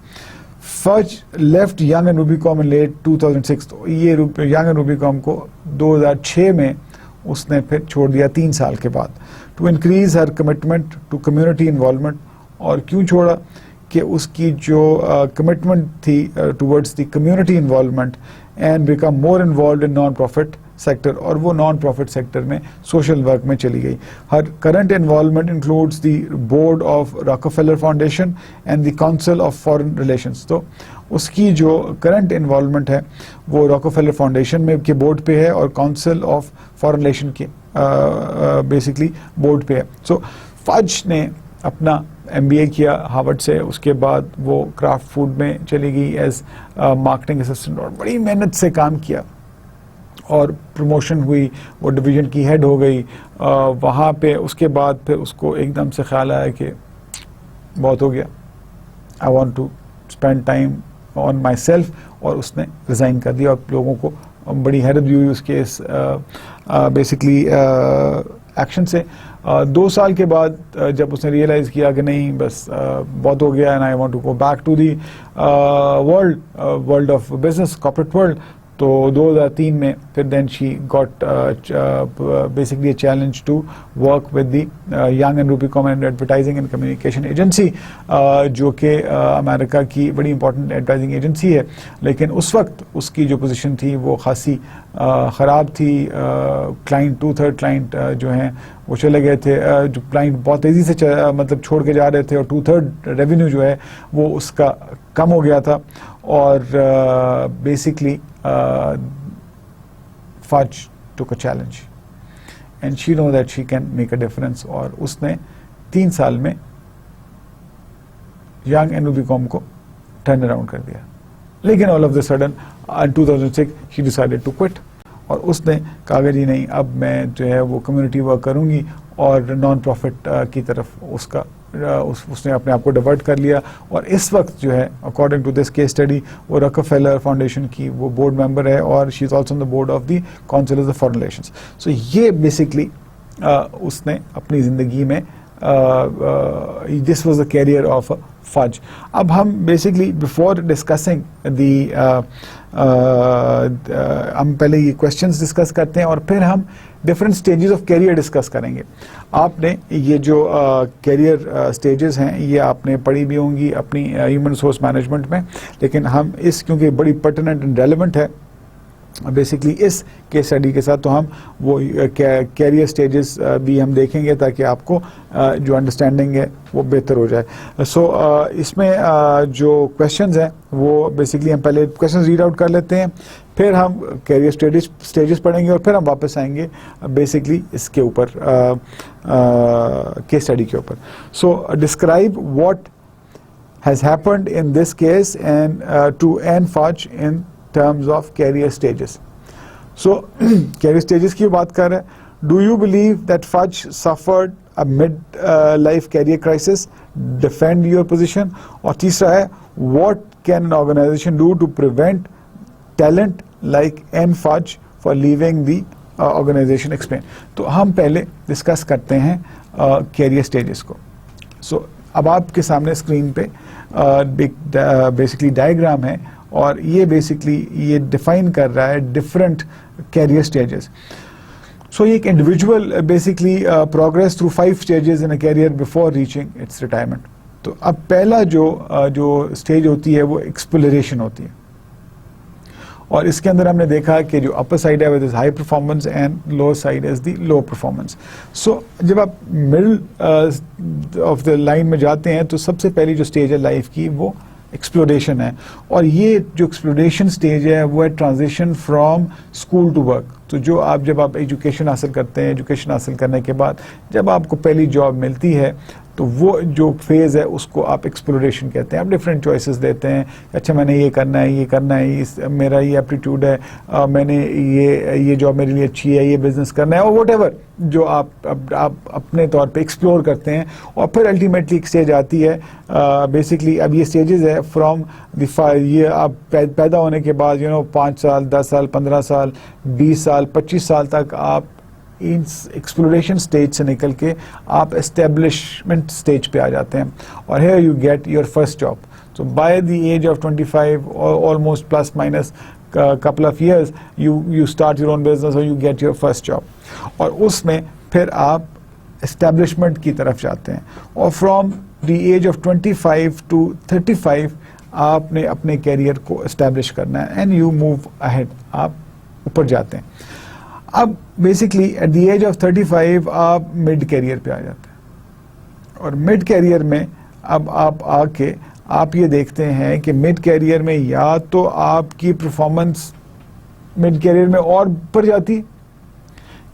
Fudge left Young and Rubicam in late 2006. तो ये Young and Rubicam को 2006 में उसने फिर छोड़ दिया 3 साल के बाद. To increase her commitment to community involvement. और क्यों छोड़ा कि उसकी जो commitment थी towards the community involvement and become more involved in non-profit sector, और वो non-profit sector में social work में चली गई. Her current involvement includes the board of Rockefeller Foundation and the Council of Foreign Relations. तो उसकी जो current involvement है वो Rockefeller Foundation में के board पे है, और Council of Foreign Relations के basically board पे है. So Fudge ने अपना MBA किया हार्वर्ड से, उसके बाद वो क्राफ्ट फूड में चली गई एज मार्केटिंग असिस्टेंट, और बड़ी मेहनत से काम किया, और प्रमोशन हुई, वो डिवीज़न की हेड हो गई वहाँ पे. उसके बाद फिर उसको एकदम से ख्याल आया कि बहुत हो गया, I want to spend time on myself, और उसने रिज़ाइन कर दिया. और लोगों को बड़ी हैरत भी हुई उसके इस बेसिकली एक्शन से. 2 साल के बाद जब उसने रियलाइज़ किया कि नहीं बस बहुत हो गया, and I want to go back to the world of business, corporate world, तो 2003 में फिर then she got basically a challenge to work with the Young and Rubicam and Advertising and Communication Agency, जो कि अमेरिका की बड़ी इंपॉर्टेंट एडवर्टाइजिंग एजेंसी है. लेकिन उस वक्त उसकी जो पोजीशन थी वो खासी ख़राब थी. क्लाइंट 2/3 क्लाइंट जो हैं वो चले गए थे, जो क्लाइंट बहुत तेज़ी से मतलब छोड़ के जा रहे थे, और 2/3 रेवेन्यू जो है वो उसका कम हो गया था. और basically Fudge took a challenge and she know that she can make a difference, और उसने 3 साल में यंग एनयूबीकॉम को टर्न अराउंड कर दिया. लेकिन all of the sudden in 2006 she decided to quit, और उसने कहा जी नहीं, अब मैं जो है वो कम्युनिटी वर्क करूंगी, और नॉन प्रॉफिट की तरफ उसने अपने आप को डिवर्ट कर लिया. और इस वक्त जो है according to this case study वो रॉकफेलर फाउंडेशन की वो बोर्ड मेंबर है, और she is also on the board of the council of foreign relations. So ये बेसिकली उसने अपनी ज़िंदगी में this was the career of Fudge. अब हम बेसिकली बिफोर डिस्कसिंग दी हम पहले ये क्वेश्चंस डिस्कस करते हैं, और फिर हम different stages of career discuss करेंगे. आपने ये जो कैरियर स्टेजेस हैं ये आपने पढ़ी भी होंगी अपनी ह्यूमन रिसोर्स मैनेजमेंट में, लेकिन हम इस क्योंकि बड़ी पर्टिनेंट एंड रेलेवेंट है बेसिकली इस केस स्टडी के साथ, तो हम वो कैरियर स्टेजेस भी हम देखेंगे ताकि आपको जो अंडरस्टैंडिंग है वो बेहतर हो जाए. सो इसमें जो क्वेश्चंस हैं वो बेसिकली हम पहले क्वेश्चंस रीड आउट कर लेते हैं, फिर हम कैरियर स्टेजेस पढ़ेंगे, और फिर हम वापस आएंगे बेसिकली इसके ऊपर केस स्टडी के ऊपर. So describe what has happened in this case and to Ann Fudge in terms of career stages. So career stages की बात कर रहे हैं. Do you believe that Fudge suffered a mid-life career crisis? Defend your position. और तीसरा है what can an organization do to prevent talent like N Fudge for leaving the organization? Explain. तो हम पहले डिस्कस करते हैं career stages को. So अब आपके सामने स्क्रीन पे बेसिकली डायग्राम है, और ये बेसिकली ये डिफाइन कर रहा है डिफरेंट कैरियर स्टेजेस. सो ये एक individual basically progress through 5 stages in a career before reaching its retirement. तो अब पहला जो स्टेज होती है वो एक्सप्लोरेशन होती है, और इसके अंदर हमने देखा कि जो अपर साइड है with is high performance and lower side is the low performance. So जब आप मिडिल ऑफ द लाइन में जाते हैं तो सबसे पहली जो स्टेज है लाइफ की वो एक्सप्लोरेशन है, और ये जो एक्सप्लोरेशन स्टेज है वो है transition from school to work. तो जो जब आप एजुकेशन हासिल करते हैं, एजुकेशन हासिल करने के बाद जब आपको पहली जॉब मिलती है तो वो जो फेज़ है उसको आप एक्सप्लोरेशन कहते हैं. आप डिफरेंट चॉइसेस देते हैं, अच्छा मैंने ये करना है, मेरा ये एप्टीट्यूड है, मैंने ये जॉब मेरे लिए अच्छी है, ये बिजनेस करना है, और व्हाटएवर जो आप अपने तौर पे एक्सप्लोर करते हैं. और फिर अल्टीमेटली एक स्टेज आती है बेसिकली, अब ये स्टेजेस है फ्रॉम ये आप पैदा होने के बाद 5 साल 10 साल 15 साल 20 साल 25 साल तक आप इन एक्सप्लोरेशन स्टेज से निकल के आप एस्टेब्लिशमेंट स्टेज पे आ जाते हैं, और here you get your first job. So by the age of 25 almost plus minus couple of years you start your own business or you get your first job, और उसमें फिर आप एस्टेब्लिशमेंट की तरफ जाते हैं, और from the age of 25 to 35 आपने अपने कैरियर को एस्टेब्लिश करना है, एंड यू मूव अहेड, आप ऊपर जाते हैं. अब basically at the age of 35 आप मिड कैरियर पे आ जाते हैं, और मिड कैरियर में अब आप आके आप ये देखते हैं कि मिड कैरियर में या तो आपकी परफॉर्मेंस मिड कैरियर में और ऊपर जाती,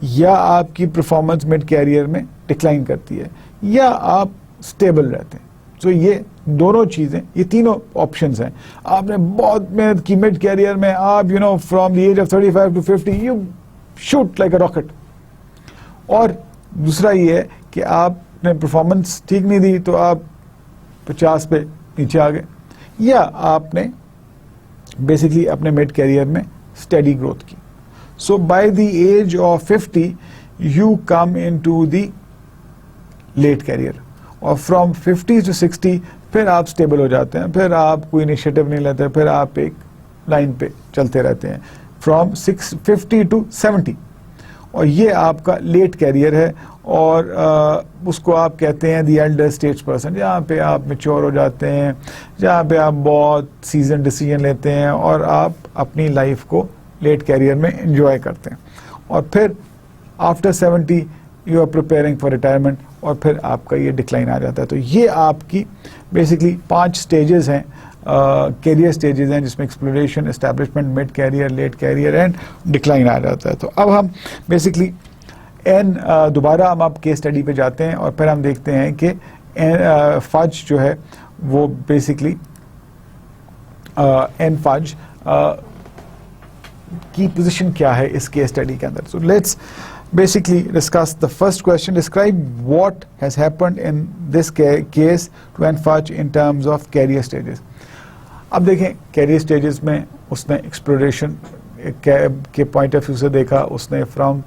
या आपकी परफॉर्मेंस मिड कैरियर में डिक्लाइन करती है, या आप स्टेबल रहते हैं. तो ये दोनों चीज़ें, ये तीनों ऑप्शंस हैं. आपने बहुत मेहनत की मिड कैरियर में, आप from the age of 35 to 50 you shoot like a rocket, और दूसरा ये है कि आपने परफॉर्मेंस ठीक नहीं दी तो आप 50 पे नीचे आ गए, या आपने बेसिकली अपने मिड कैरियर में स्टेडी ग्रोथ की. So by the age of 50 you come into the late career, और फ्रॉम 50 to 60 फिर आप स्टेबल हो जाते हैं, फिर आप कोई इनिशिएटिव नहीं लेते, फिर आप एक लाइन पे चलते रहते हैं फ्रॉम 50 to 70, और ये आपका लेट कैरियर है, और उसको आप कहते हैं दी एल्डर स्टेज पर्सन, जहाँ पे आप मैच्योर हो जाते हैं, जहाँ पे आप बहुत सीजन डिसीजन लेते हैं, और आप अपनी लाइफ को लेट कैरियर में एंजॉय करते हैं. और फिर after 70 you are preparing for retirement, और फिर आपका ये डिक्लाइन आ जाता है. तो ये आपकी बेसिकली 5 स्टेजेस हैं कैरियर स्टेजेस हैं जिसमें exploration, establishment, mid career, late career and decline आ जाता है। तो अब हम बेसिकली दोबारा हम आप केस स्टडी पे जाते हैं और फिर हम देखते हैं कि फज जो है वो बेसिकली एन फज की पोजीशन क्या है इस केस स्टडी के अंदर। So let's basically discuss the first question. Describe what has happened in this case to N-Fudge in terms of carrier stages. अब देखें कैरियर स्टेजेस में उसने एक्सप्लोरेशन के पॉइंट ऑफ व्यू से देखा, उसने फ्रॉम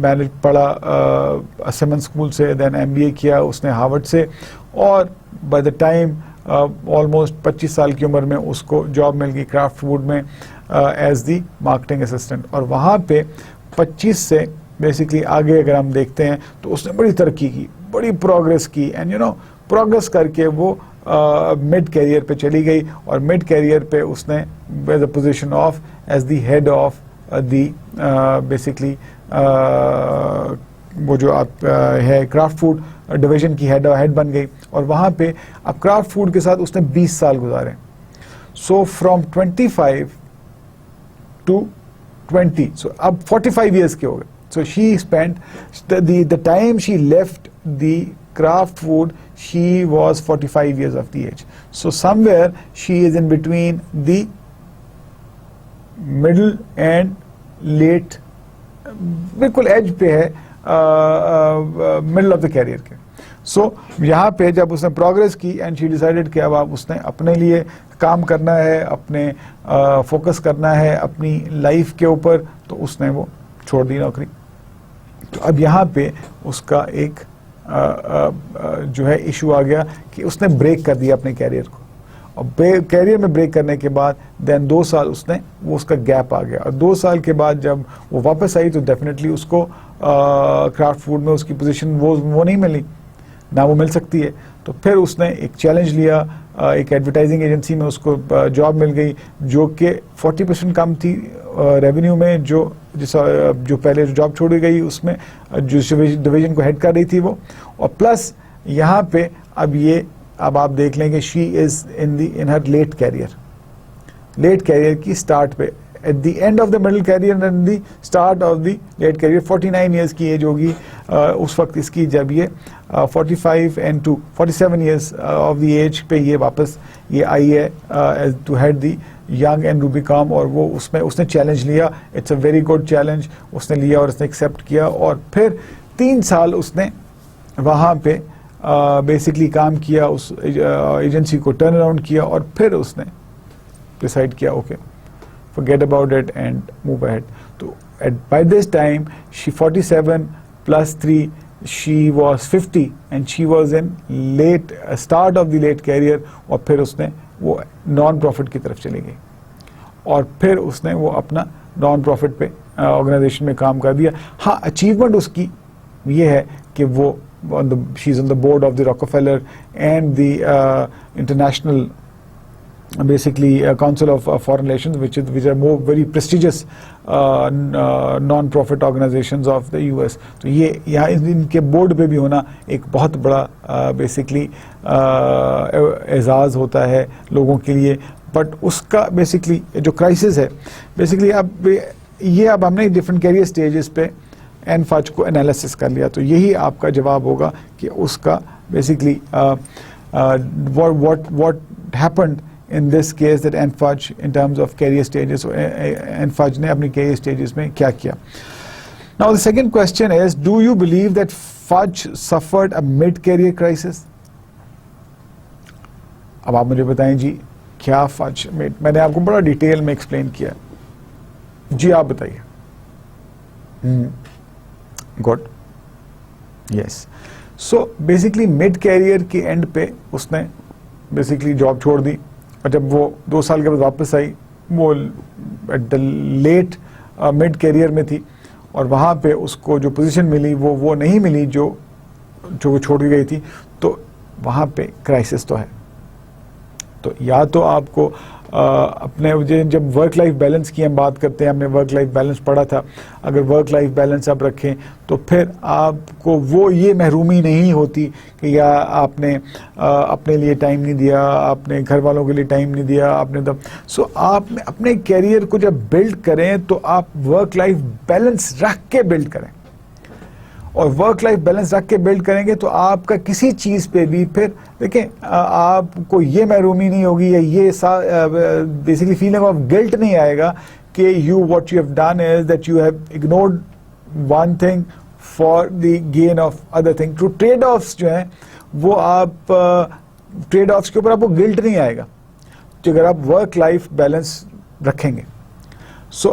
मैंने पढ़ा सिमन स्कूल से, देन MBA किया उसने हार्वर्ड से, और बाय द टाइम ऑलमोस्ट 25 साल की उम्र में उसको जॉब मिल गई क्राफ्ट फूड में एज दी मार्केटिंग असिस्टेंट। और वहाँ पे 25 से बेसिकली आगे अगर हम देखते हैं तो उसने बड़ी तरक्की की, बड़ी प्रोग्रेस की, एंड प्रोग्रेस करके वो मिड कैरियर पे चली गई, और मिड कैरियर पे उसने the position of as the head of the basically वो जो आप है क्राफ्ट फूड डिवीजन की हेड बन गई। और वहाँ पे अब क्राफ्ट फूड के साथ उसने 20 साल गुजारे। सो फ्रॉम 25 टू 20, so अब 45 years के हो गए। So she spent the time she left the craft food, she was 45 years of the age. So somewhere she is in between the middle and late, बिल्कुल एज पे है मिडल ऑफ द कैरियर के। सो यहाँ पे जब उसने प्रोग्रेस की एंड शी डिसाइडेड कि अब उसने अपने लिए काम करना है, अपने फोकस करना है अपनी लाइफ के ऊपर, तो उसने वो छोड़ दी नौकरी। तो अब यहाँ पे उसका एक जो है इशू आ गया कि उसने ब्रेक कर दिया अपने कैरियर को, और कैरियर में ब्रेक करने के बाद देन 2 साल वो उसका गैप आ गया, और 2 साल के बाद जब वो वापस आई तो डेफिनेटली उसको क्राफ्ट फूड में उसकी पोजीशन वो नहीं मिली, ना वो मिल सकती है। तो फिर उसने एक चैलेंज लिया, एक एडवर्टाइजिंग एजेंसी में उसको जॉब मिल गई जो कि 40% कम थी रेवेन्यू में, जो पहले जॉब छोड़ी गई उसमें जो डिवीजन को हेड कर रही थी वो। और प्लस यहाँ पे अब आप देख लेंगे she is in her late career की स्टार्ट पे, at the end of the middle career and the start of the late career. 49 years की एज होगी उस वक्त इसकी, जब ये 45 and to 47 years of the age पे ये वापस आई है to head the Young and Rubicam. और वो उसने चैलेंज लिया, it's a very good challenge उसने लिया और उसने एक्सेप्ट किया, और फिर 3 साल उसने वहाँ पे बेसिकली काम किया, उस एजेंसी को टर्न अराउंड किया, और फिर उसने डिसाइड किया okay forget about it and move ahead. So by this time she 47 plus 3, she was 50 and she was in start of the late career। और फिर उसने वो नॉन प्रॉफिट की तरफ चली गई, और फिर उसने वो अपना नॉन प्रॉफिट पे ऑर्गेनाइजेशन में काम कर दिया। हाँ, अचीवमेंट उसकी ये है कि वो she is on the board of the Rockefeller and the international basically Council of Foreign Relations, which are more very prestigious non-profit organizations of the US। तो ये यहाँ इनके बोर्ड पे भी होना एक बहुत बड़ा बेसिकली एजाज़ होता है लोगों के लिए। बट उसका बेसिकली जो क्राइसिस है बेसिकली अब हमने डिफरेंट कैरियर स्टेजेस पे N-Fudge को एनालिसिस कर लिया, तो यही आपका जवाब होगा कि उसका basically what happened in this case that N-Fudge in terms of career stages। so N-Fudge ने अपनी career stages में क्या किया। Now the second question is, do you believe that Fudge suffered a mid-career crisis? अब आप मुझे बताएं जी, क्या Fudge मैंने आपको बड़ा डिटेल में एक्सप्लेन किया, जी आप बताइए। Good, yes. So basically mid career के एंड पे उसने बेसिकली जॉब छोड़ दी, और जब वो 2 साल के बाद वापस आई वो at the late mid career में थी, और वहाँ पे उसको जो पोजीशन मिली वो नहीं मिली जो वो छोड़ गई थी। तो वहाँ पे क्राइसिस तो है। तो या तो आपको अपने जब वर्क लाइफ बैलेंस की हम बात करते हैं, हमने वर्क लाइफ बैलेंस पढ़ा था, अगर वर्क लाइफ बैलेंस आप रखें तो फिर आपको वो ये महरूमी नहीं होती कि या आपने अपने लिए टाइम नहीं दिया, आपने घर वालों के लिए टाइम नहीं दिया, आपने तो आप अपने कैरियर को जब बिल्ड करें तो आप वर्क लाइफ बैलेंस रख के बिल्ड करें, और वर्क लाइफ बैलेंस रख के बिल्ड करेंगे तो आपका किसी चीज़ पे भी फिर देखें आपको ये महरूमी नहीं होगी या ये बेसिकली फीलिंग ऑफ गिल्ट नहीं आएगा कि what you have done is that you have ignored one thing for the gain of other thing. Two trade offs जो हैं वो आप ट्रेड ऑफ्स के ऊपर आपको गिल्ट नहीं आएगा तो अगर आप वर्क लाइफ बैलेंस रखेंगे।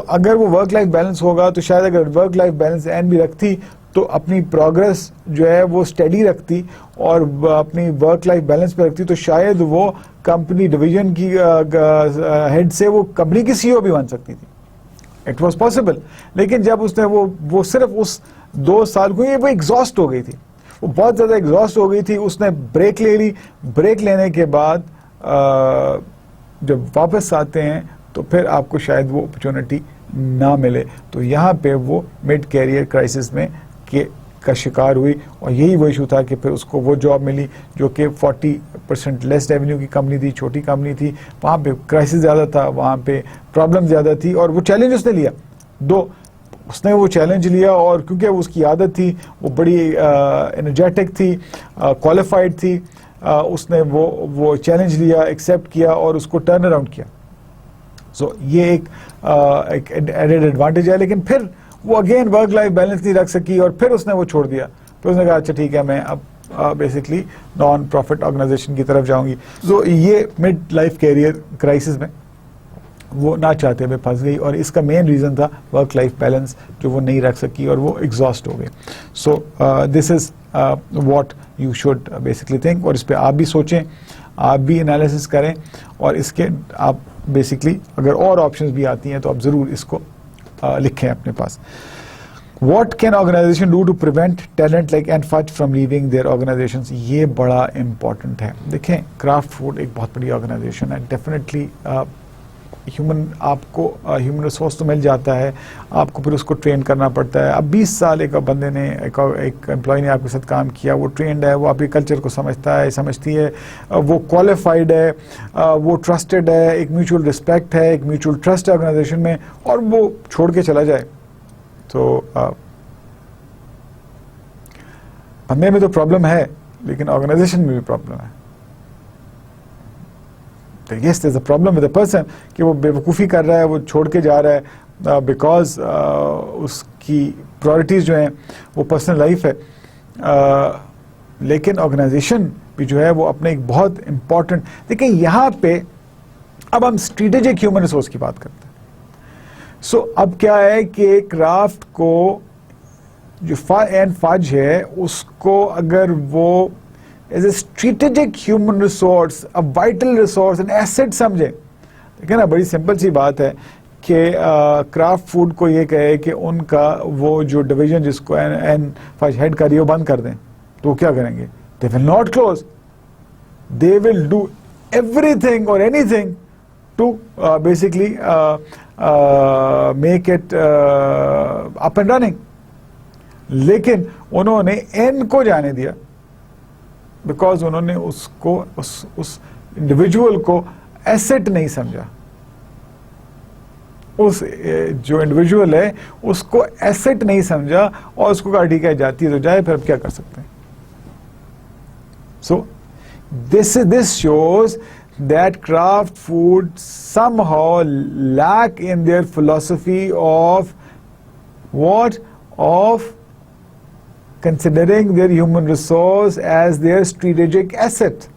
अगर वो वर्क लाइफ बैलेंस होगा तो शायद अगर वर्क लाइफ बैलेंस एंड भी रखती तो अपनी प्रोग्रेस जो है वो स्टडी रखती और अपनी वर्क लाइफ बैलेंस पे रखती तो शायद वो कंपनी डिवीजन की हेड से वो कंपनी की सीईओ भी बन सकती थी। It was possible. लेकिन जब उसने वो सिर्फ उस 2 साल को वो एग्जॉस्ट हो गई थी, वो बहुत ज़्यादा एग्जॉस्ट हो गई थी, उसने ब्रेक ले ली। ब्रेक लेने के बाद जब वापस आते हैं तो फिर आपको शायद वो अपॉर्चुनिटी ना मिले, तो यहाँ पे वो मिड कैरियर क्राइसिस में का शिकार हुई। और यही वो इशू था कि फिर उसको वो जॉब मिली जो कि 40% लेस रेवेन्यू की कंपनी थी, छोटी कंपनी थी, वहाँ पे क्राइसिस ज़्यादा था, वहाँ पे प्रॉब्लम ज़्यादा थी, और वो चैलेंज उसने लिया। उसने वो चैलेंज लिया और क्योंकि उसकी आदत थी, वो बड़ी एनर्जेटिक थी, क्वालिफाइड थी, उसने वो चैलेंज लिया, एक्सेप्ट किया और उसको टर्न अराउंड किया। ये एक एडेड एडवांटेज है। लेकिन फिर वो अगेन वर्क लाइफ बैलेंस नहीं रख सकी और फिर उसने वो छोड़ दिया। फिर उसने कहा अच्छा ठीक है, मैं अब बेसिकली नॉन प्रॉफिट ऑर्गेनाइजेशन की तरफ जाऊंगी। ये मिड लाइफ कैरियर क्राइसिस में वो ना चाहते हुए फंस गई और इसका मेन रीज़न था वर्क लाइफ बैलेंस जो वो नहीं रख सकी और वो एग्जॉस्ट हो गए। This is what you should basically think, और इस पर आप भी सोचें, आप भी एनालिसिस करें, और इसके आप बेसिकली अगर और ऑप्शंस भी आती हैं तो आप ज़रूर इसको लिखें अपने पास। What can organization do to prevent talent like Enfudge from leaving their organizations? ये बड़ा important है। देखें, क्राफ्ट फूड एक बहुत बड़ी ऑर्गेनाइजेशन है, डेफिनेटली आपको ह्यूमन रिसोर्स तो मिल जाता है, आपको फिर उसको ट्रेन करना पड़ता है। अब 20 साल एक बंदे ने एक एम्प्लॉय ने आपके साथ काम किया, वो ट्रेंड है, वो आपके कल्चर को समझता है, समझती है, वो क्वालिफाइड है, वो ट्रस्टेड है, एक म्यूचुअल रिस्पेक्ट है, एक म्यूचुअल ट्रस्ट है ऑर्गेनाइजेशन में, और वो छोड़ के चला जाए तो बंदे में तो प्रॉब्लम है, लेकिन ऑर्गेनाइजेशन में भी प्रॉब्लम है। Yes, there's a problem with the person कि वो बेवकूफ़ी कर रहा है, वो छोड़ के जा रहा है बिकॉज उसकी प्रायोरिटीज़ जो हैं वो पर्सनल लाइफ है। लेकिन ऑर्गेनाइजेशन भी जो है वो अपने एक बहुत इम्पॉर्टेंट, देखिए यहाँ पे अब हम स्ट्रेटेजिक ह्यूमन रिसोर्स की बात करते हैं। अब क्या है कि क्राफ्ट को जो एनफज है उसको अगर वो as a strategic human resource, a vital resource, an asset समझे। देखिए ना, बड़ी सिंपल सी बात है कि क्राफ्ट फूड को ये कहे कि उनका वो जो डिवीजन जिसको एनफज हेड कर रही है वो बंद कर दें, तो वो क्या करेंगे? They will not close, they will do everything और anything to basically make it up and running. लेकिन उन्होंने एन को जाने दिया बिकॉज उन्होंने उसको उस इंडिविजुअल को एसेट नहीं समझा। उस जो इंडिविजुअल है उसको एसेट नहीं समझा और उसको कहा ठीक है जाती है तो जाए, फिर अब क्या कर सकते हैं। So this shows that craft food somehow lack in their philosophy of what? Of considering their human resource as their strategic asset.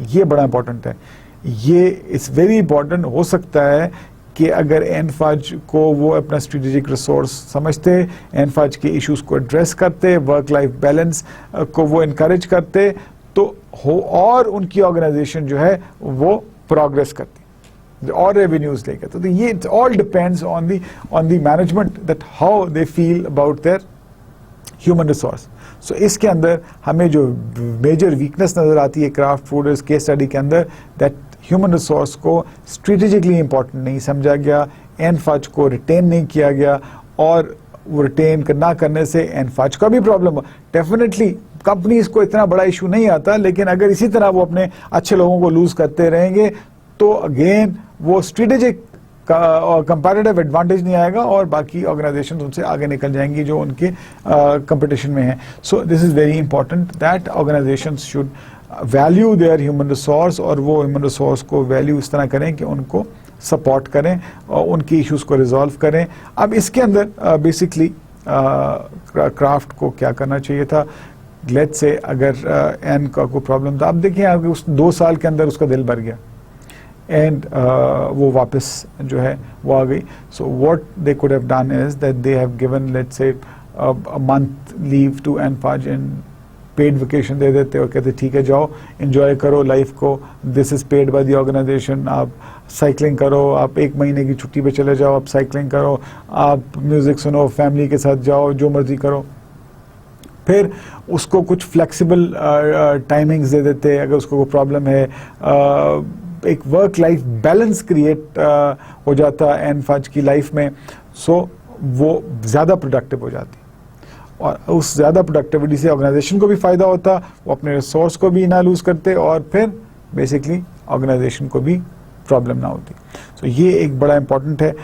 ये बड़ा इंपॉर्टेंट है, ये इट्स वेरी इंपॉर्टेंट। हो सकता है कि अगर एनफज को वो अपना स्ट्रेटेजिक रिसोर्स समझते, एनफज के इश्यूज को एड्रेस करते, वर्क लाइफ बैलेंस को वो इनकरेज करते तो हो, और उनकी ऑर्गेनाइजेशन जो है वो प्रोग्रेस करती और रेवेन्यूज लेकर। तो ये it all depends on the management that how they feel about their human resource. So इसके अंदर हमें जो मेजर वीकनेस नजर आती है क्राफ्ट फूड केस स्टडी के अंदर, दैट ह्यूमन रिसोर्स को स्ट्रेटेजिकली इंपॉर्टेंट नहीं समझा गया, एनफाज को रिटेन नहीं किया गया, और वो रिटेन ना करने से एनफाज का भी प्रॉब्लम हो। डेफिनेटली कंपनीज को इतना बड़ा इशू नहीं आता, लेकिन अगर इसी तरह वो अपने अच्छे लोगों को लूज करते रहेंगे तो अगेन वो स्ट्रेटेजिक कंपैरेटिव एडवांटेज नहीं आएगा और बाकी ऑर्गेनाइजेशन उनसे आगे निकल जाएंगी जो उनके कंपटीशन में है। So this is very important that organisation should value their human resource, और वो ह्यूमन रिसोर्स को वैल्यू इस तरह करें कि उनको सपोर्ट करें और उनकी इश्यूज को रिजॉल्व करें। अब इसके अंदर बेसिकली क्राफ्ट को क्या करना चाहिए था, लेट्स से अगर एन का कोई प्रॉब्लम था, अब देखिए अगर उस 2 साल के अंदर उसका दिल भर गया एंड वो वापस जो है वो आ गई। So what they could have done is that they have given let's say a month leave to Ann Fudge and paid vacation दे देते और कहते ठीक है जाओ एंजॉय करो लाइफ को, this is paid by the organisation, आप साइकिलिंग करो, आप 1 महीने की छुट्टी पे चले जाओ, आप साइकिलिंग करो, आप म्यूजिक सुनो, फैमिली के साथ जाओ, जो मर्जी करो। फिर उसको कुछ फ्लेक्सिबल टाइमिंग्स दे देते अगर उसको कोई प्रॉब्लम है, एक वर्क लाइफ बैलेंस क्रिएट हो जाता एनफाज की लाइफ में। सो वो ज़्यादा प्रोडक्टिव हो जाती और उस ज़्यादा प्रोडक्टिविटी से ऑर्गेनाइजेशन को भी फ़ायदा होता, वो अपने रिसोर्स को भी ना लूज़ करते और फिर बेसिकली ऑर्गेनाइजेशन को भी प्रॉब्लम ना होती। तो ये एक बड़ा इंपॉर्टेंट है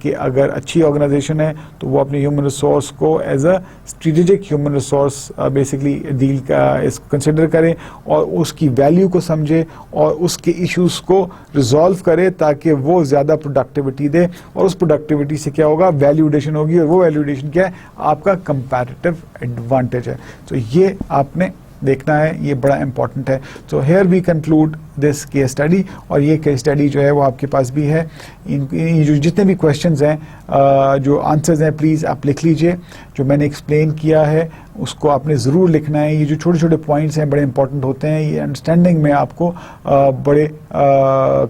कि अगर अच्छी ऑर्गेनाइजेशन है तो वो अपने ह्यूमन रिसोर्स को as a strategic human resource basically deal का इसको कंसिडर करे और उसकी वैल्यू को समझे और उसके इश्यूज को रिजॉल्व करे ताकि वो ज़्यादा प्रोडक्टिविटी दे, और उस प्रोडक्टिविटी से क्या होगा, वैल्यूडेशन होगी, और वो वैल्यूडेशन क्या है, आपका कंपैरेटिव एडवांटेज है। तो ये आपने देखना है, ये बड़ा इंपॉर्टेंट है। तो here we conclude this case study, और ये केस स्टडी जो है वो आपके पास भी है। इन जो जितने भी क्वेश्चंस हैं जो आंसर्स हैं प्लीज़ आप लिख लीजिए, जो मैंने एक्सप्लेन किया है उसको आपने ज़रूर लिखना है। ये जो छोटे छोटे पॉइंट्स हैं बड़े इंपॉर्टेंट होते हैं, ये अंडरस्टैंडिंग में आपको बड़े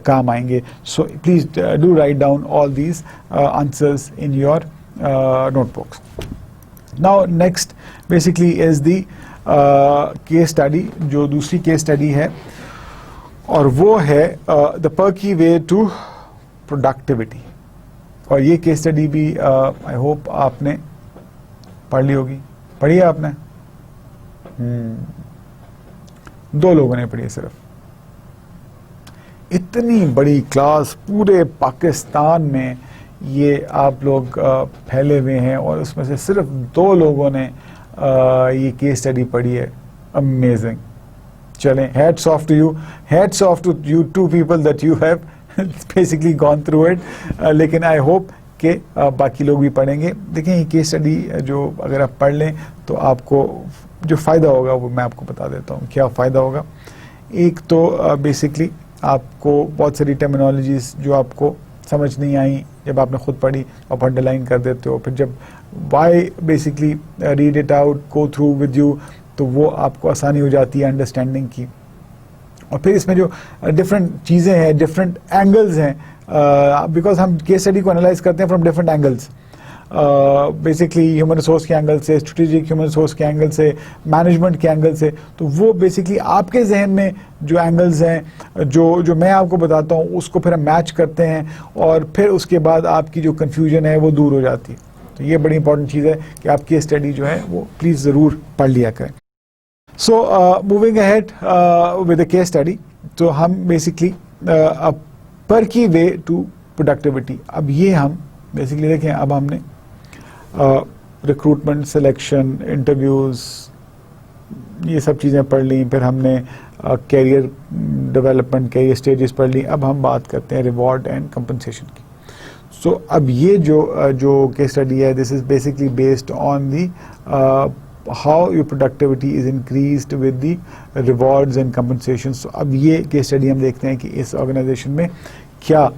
काम आएंगे। So please do write down all these answers in your notebooks. Now next basically is the case study, जो दूसरी केस स्टडी है, और वो है the perky way to productivity. और ये केस स्टडी भी आई होप आपने पढ़ ली होगी। पढ़ी है आपने? 2 लोगों ने पढ़ी है सिर्फ। इतनी बड़ी क्लास पूरे पाकिस्तान में ये आप लोग फैले हुए हैं और उसमें से सिर्फ 2 लोगों ने ये केस स्टडी पढ़ी है। अमेजिंग। चलें, hats off to you, hats off to you 2 people that you have basically gone through it. लेकिन आई होप कि बाकी लोग भी पढ़ेंगे। देखें ये केस स्टडी जो अगर आप पढ़ लें तो आपको जो फ़ायदा होगा वो मैं आपको बता देता हूँ क्या फ़ायदा होगा। एक तो बेसिकली आपको बहुत सारी टर्मिनोलॉजीज जो आपको समझ नहीं आई जब आपने खुद पढ़ी आप अंडरलाइन कर देते हो, फिर जब we basically read it out go through with you तो वो आपको आसानी हो जाती है अंडरस्टैंडिंग की। और फिर इसमें जो डिफरेंट चीज़ें हैं, डिफरेंट एंगल्स हैं, बिकॉज हम केस स्टडी को एनालाइज करते हैं from different angles, basically human resource के एंगल से, स्ट्रेटेजिक ह्यूमन रिसोर्स के एंगल से, मैनेजमेंट के एंगल से। तो वो बेसिकली आपके जहन में जो एंगल्स हैं जो मैं आपको बताता हूँ उसको फिर हम मैच करते हैं और फिर उसके बाद आपकी जो कन्फ्यूजन है वो दूर हो जाती है। तो ये बड़ी इंपॉर्टेंट चीज़ है कि आप केस स्टडी जो है वो प्लीज़ ज़रूर पढ़ लिया करें। So moving ahead with the case study, तो हम बेसिकली पर की वे टू प्रोडक्टिविटी, अब ये हम बेसिकली देखें, अब हमने रिक्रूटमेंट, सिलेक्शन, इंटरव्यूज़, ये सब चीज़ें पढ़ ली, फिर हमने कैरियर डेवलपमेंट, कैरियर स्टेजेस पढ़ ली। अब हम बात करते हैं रिवॉर्ड एंड कंपनसेशन की। सो अब ये जो केस स्टडी है this is basically based on the how your productivity is increased with the rewards and compensation. So अब ये केस स्टडी हम देखते हैं कि इस ऑर्गेनाइजेशन में क्या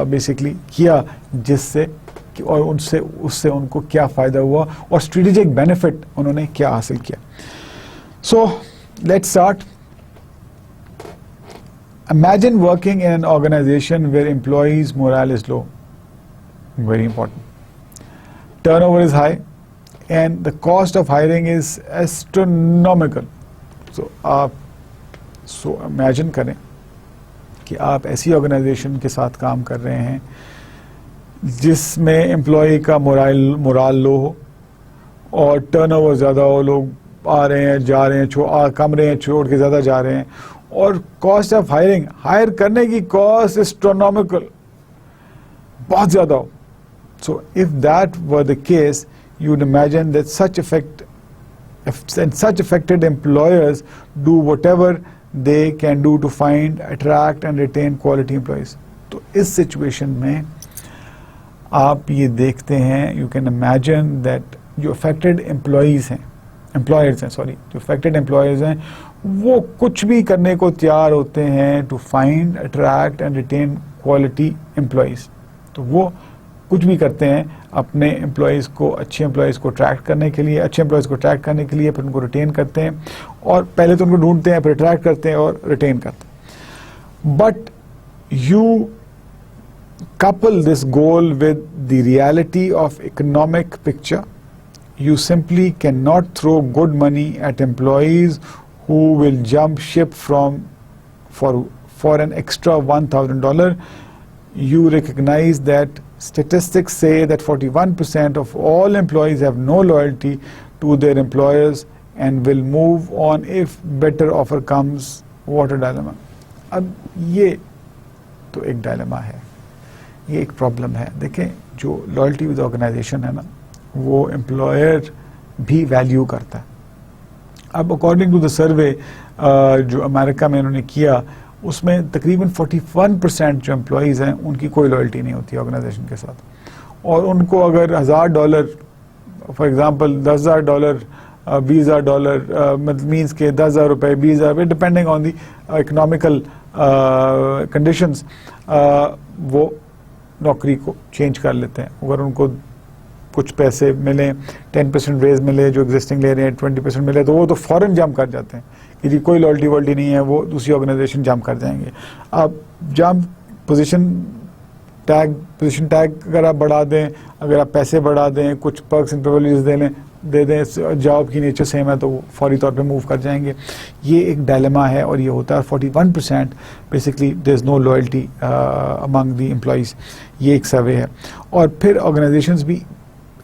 बेसिकली किया जिससे और उससे उनको क्या फ़ायदा हुआ और स्ट्रेटेजिक बेनिफिट उन्होंने क्या हासिल किया। So let's start. Imagine working in an organization where employees' morale is low. Very important. Turnover is high and the cost of hiring is astronomical. So imagine करें कि आप ऐसी ऑर्गेनाइजेशन के साथ काम कर रहे हैं जिसमें एम्प्लॉय का मोराल लो हो और टर्नओवर ज़्यादा हो, लोग आ रहे हैं जा रहे हैं, कम रहे हैं छोड़ के ज़्यादा जा रहे हैं, और कॉस्ट ऑफ हायर करने की कॉस्ट एस्ट्रोनॉमिकल बहुत ज़्यादा हो. So if that were the case, you would imagine that such affected employers do whatever they can do to find, attract and retain quality employees. तो इस सिचुएशन में आप ये देखते हैं, you can imagine that जो affected employers हैं, जो affected employers हैं, वो कुछ भी करने को तैयार होते हैं to find, attract and retain quality employees. तो वो कुछ भी करते हैं अपने एम्प्लॉयज़ को, अच्छे एम्प्लॉयज़ को अट्रैक्ट करने के लिए, फिर उनको रिटेन करते हैं, और पहले तो उनको ढूंढते हैं, फिर अट्रैक्ट करते हैं और रिटेन करते हैं. But you couple this goal with the reality of economic picture. You simply cannot throw good money at employees who will jump ship for an extra $1,000. You recognize that statistics say that 41% of all employees have no loyalty to their employers and will move on if better offer comes. What a dilemma. अब ये तो एक डायलेमा है, ये एक प्रॉब्लम है. देखें, जो लॉयल्टी विद ऑर्गेनाइजेशन है ना, वो एम्प्लॉयर भी वैल्यू करता है. अब अकॉर्डिंग टू द सर्वे जो अमेरिका में उन्होंने किया, उसमें तकरीबन 41% जो एम्प्लॉयज़ हैं उनकी कोई लॉयल्टी नहीं होती ऑर्गेनाइजेशन के साथ, और उनको अगर $1,000 फॉर एग्जांपल $10,000 $20,000 मीन्स के ₹10,000 $20,000 depending on the economical conditions, वो नौकरी को चेंज कर लेते हैं. अगर उनको कुछ पैसे मिले, 10% रेज मिले, जो एग्जिस्टिंग ले रहे हैं 20% मिले, तो वो तो फ़ौरन जंप कर जाते हैं कि जी कोई लॉयल्टी वॉल्टी नहीं है, वो दूसरी ऑर्गेनाइजेशन जंप कर जाएंगे. अब जंप पोजीशन टैग अगर आप बढ़ा दें, अगर आप पैसे बढ़ा दें, कुछ पर्क्स एंड प्रिविलेजेस दे दें, जॉब की नेचर सेम है तो वो फौरी तौर पे मूव कर जाएंगे. ये एक डायलेमा है और ये होता है. 41% basically there is no loyalty among the employees. ये एक सर्वे है. और फिर ऑर्गेनाइजेशंस भी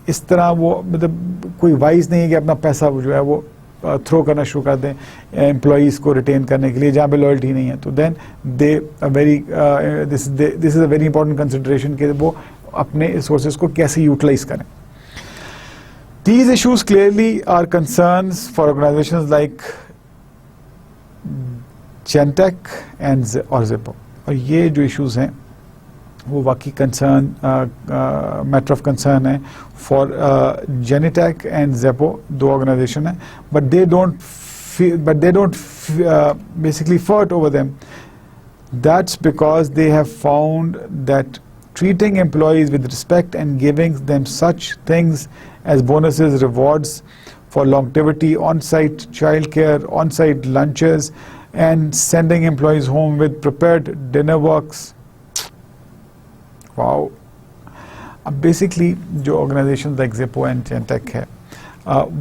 इस तरह, वो मतलब कोई वाइज नहीं है कि अपना पैसा जो है वो थ्रो करना शुरू कर दें एम्प्लॉयज़ को रिटेन करने के लिए जहाँ पे लॉयल्टी नहीं है. तो then they this is a very important consideration कि वो अपने रिसोर्सेज को कैसे यूटिलाइज करें. These issues clearly are concerns for organizations like Genentech और Zippo. और ये जो issues हैं वो वाकई कंसर्न, मैटर ऑफ कंसर्न है फॉर Genentech एंड Zippo, दो ऑर्गेनाइजेशन है, but they don't basically fought over them. That's because they have found that treating employees with respect and giving them such things as bonuses, rewards for longevity, on-site childcare, on-site lunches, and sending employees home with prepared dinner works. Wow. अब बेसिकली जो organisation like Zippo and Genentech है,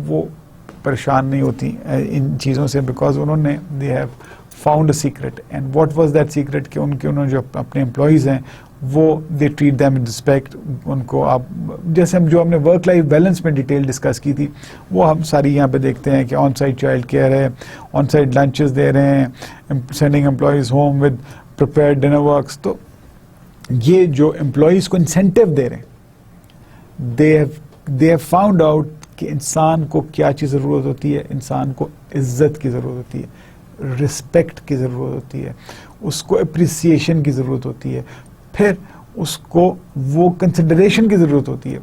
वो परेशान नहीं होती इन चीज़ों से, बिकॉज उन्होंने they have found a secret. And what was that secret कि उन्होंने जो अपने एम्प्लॉयज़ हैं वो they treat them with respect. उनको आप जैसे हम जो हमने वर्क लाइफ बैलेंस में डिटेल डिस्कस की थी, वो हम सारी यहाँ पे देखते हैं कि ऑन साइट चाइल्ड केयर है, ऑन साइट लंचेस दे रहे हैं, sending employees home with prepared dinner works. तो ये जो एम्प्लॉयज़ को इंसेंटिव दे रहे हैं, दे हैव फाउंड आउट कि इंसान को क्या चीज़ ज़रूरत होती है. इंसान को इज़्ज़त की ज़रूरत होती है, रिस्पेक्ट की ज़रूरत होती है, उसको अप्रिसिएशन की ज़रूरत होती है, फिर उसको वो कंसिडरेशन की ज़रूरत होती है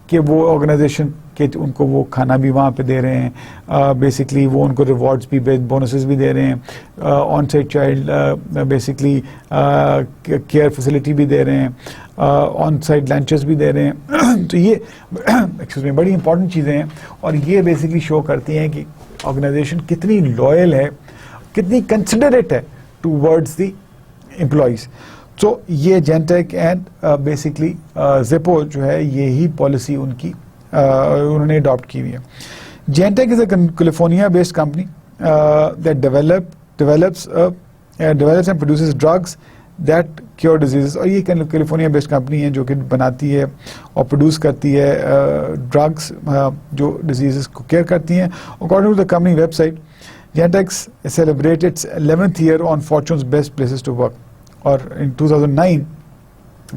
कि वो ऑर्गेनाइजेशन के उनको वो खाना भी वहाँ पे दे रहे हैं, बेसिकली वो उनको रिवॉर्ड्स भी, बोनसेस भी दे रहे हैं, on site child basically care facility भी दे रहे हैं, ऑन साइट लंचेस भी दे रहे हैं. तो ये एक्सक्यूज मी बड़ी इंपॉर्टेंट चीज़ें हैं, और ये बेसिकली शो करती हैं कि ऑर्गेनाइजेशन कितनी लॉयल है, कितनी कंसिडरेट है टूवर्ड्स द एम्प्लॉयज़. तो ये Genentech एंड बेसिकली Zippo जो है, यही पॉलिसी उनकी उन्होंने अडॉप्ट की हुई है. Genentech is a California-based company that develops and produces drugs that cure disease. और ये कैलिफोर्निया बेस्ड कंपनी है जो कि बनाती है और प्रोड्यूस करती है ड्रग्स जो डिजीज़ को केयर करती हैं। According to the company website, Genentech celebrated its 11th year on Fortune's Best Places to Work, और in 2009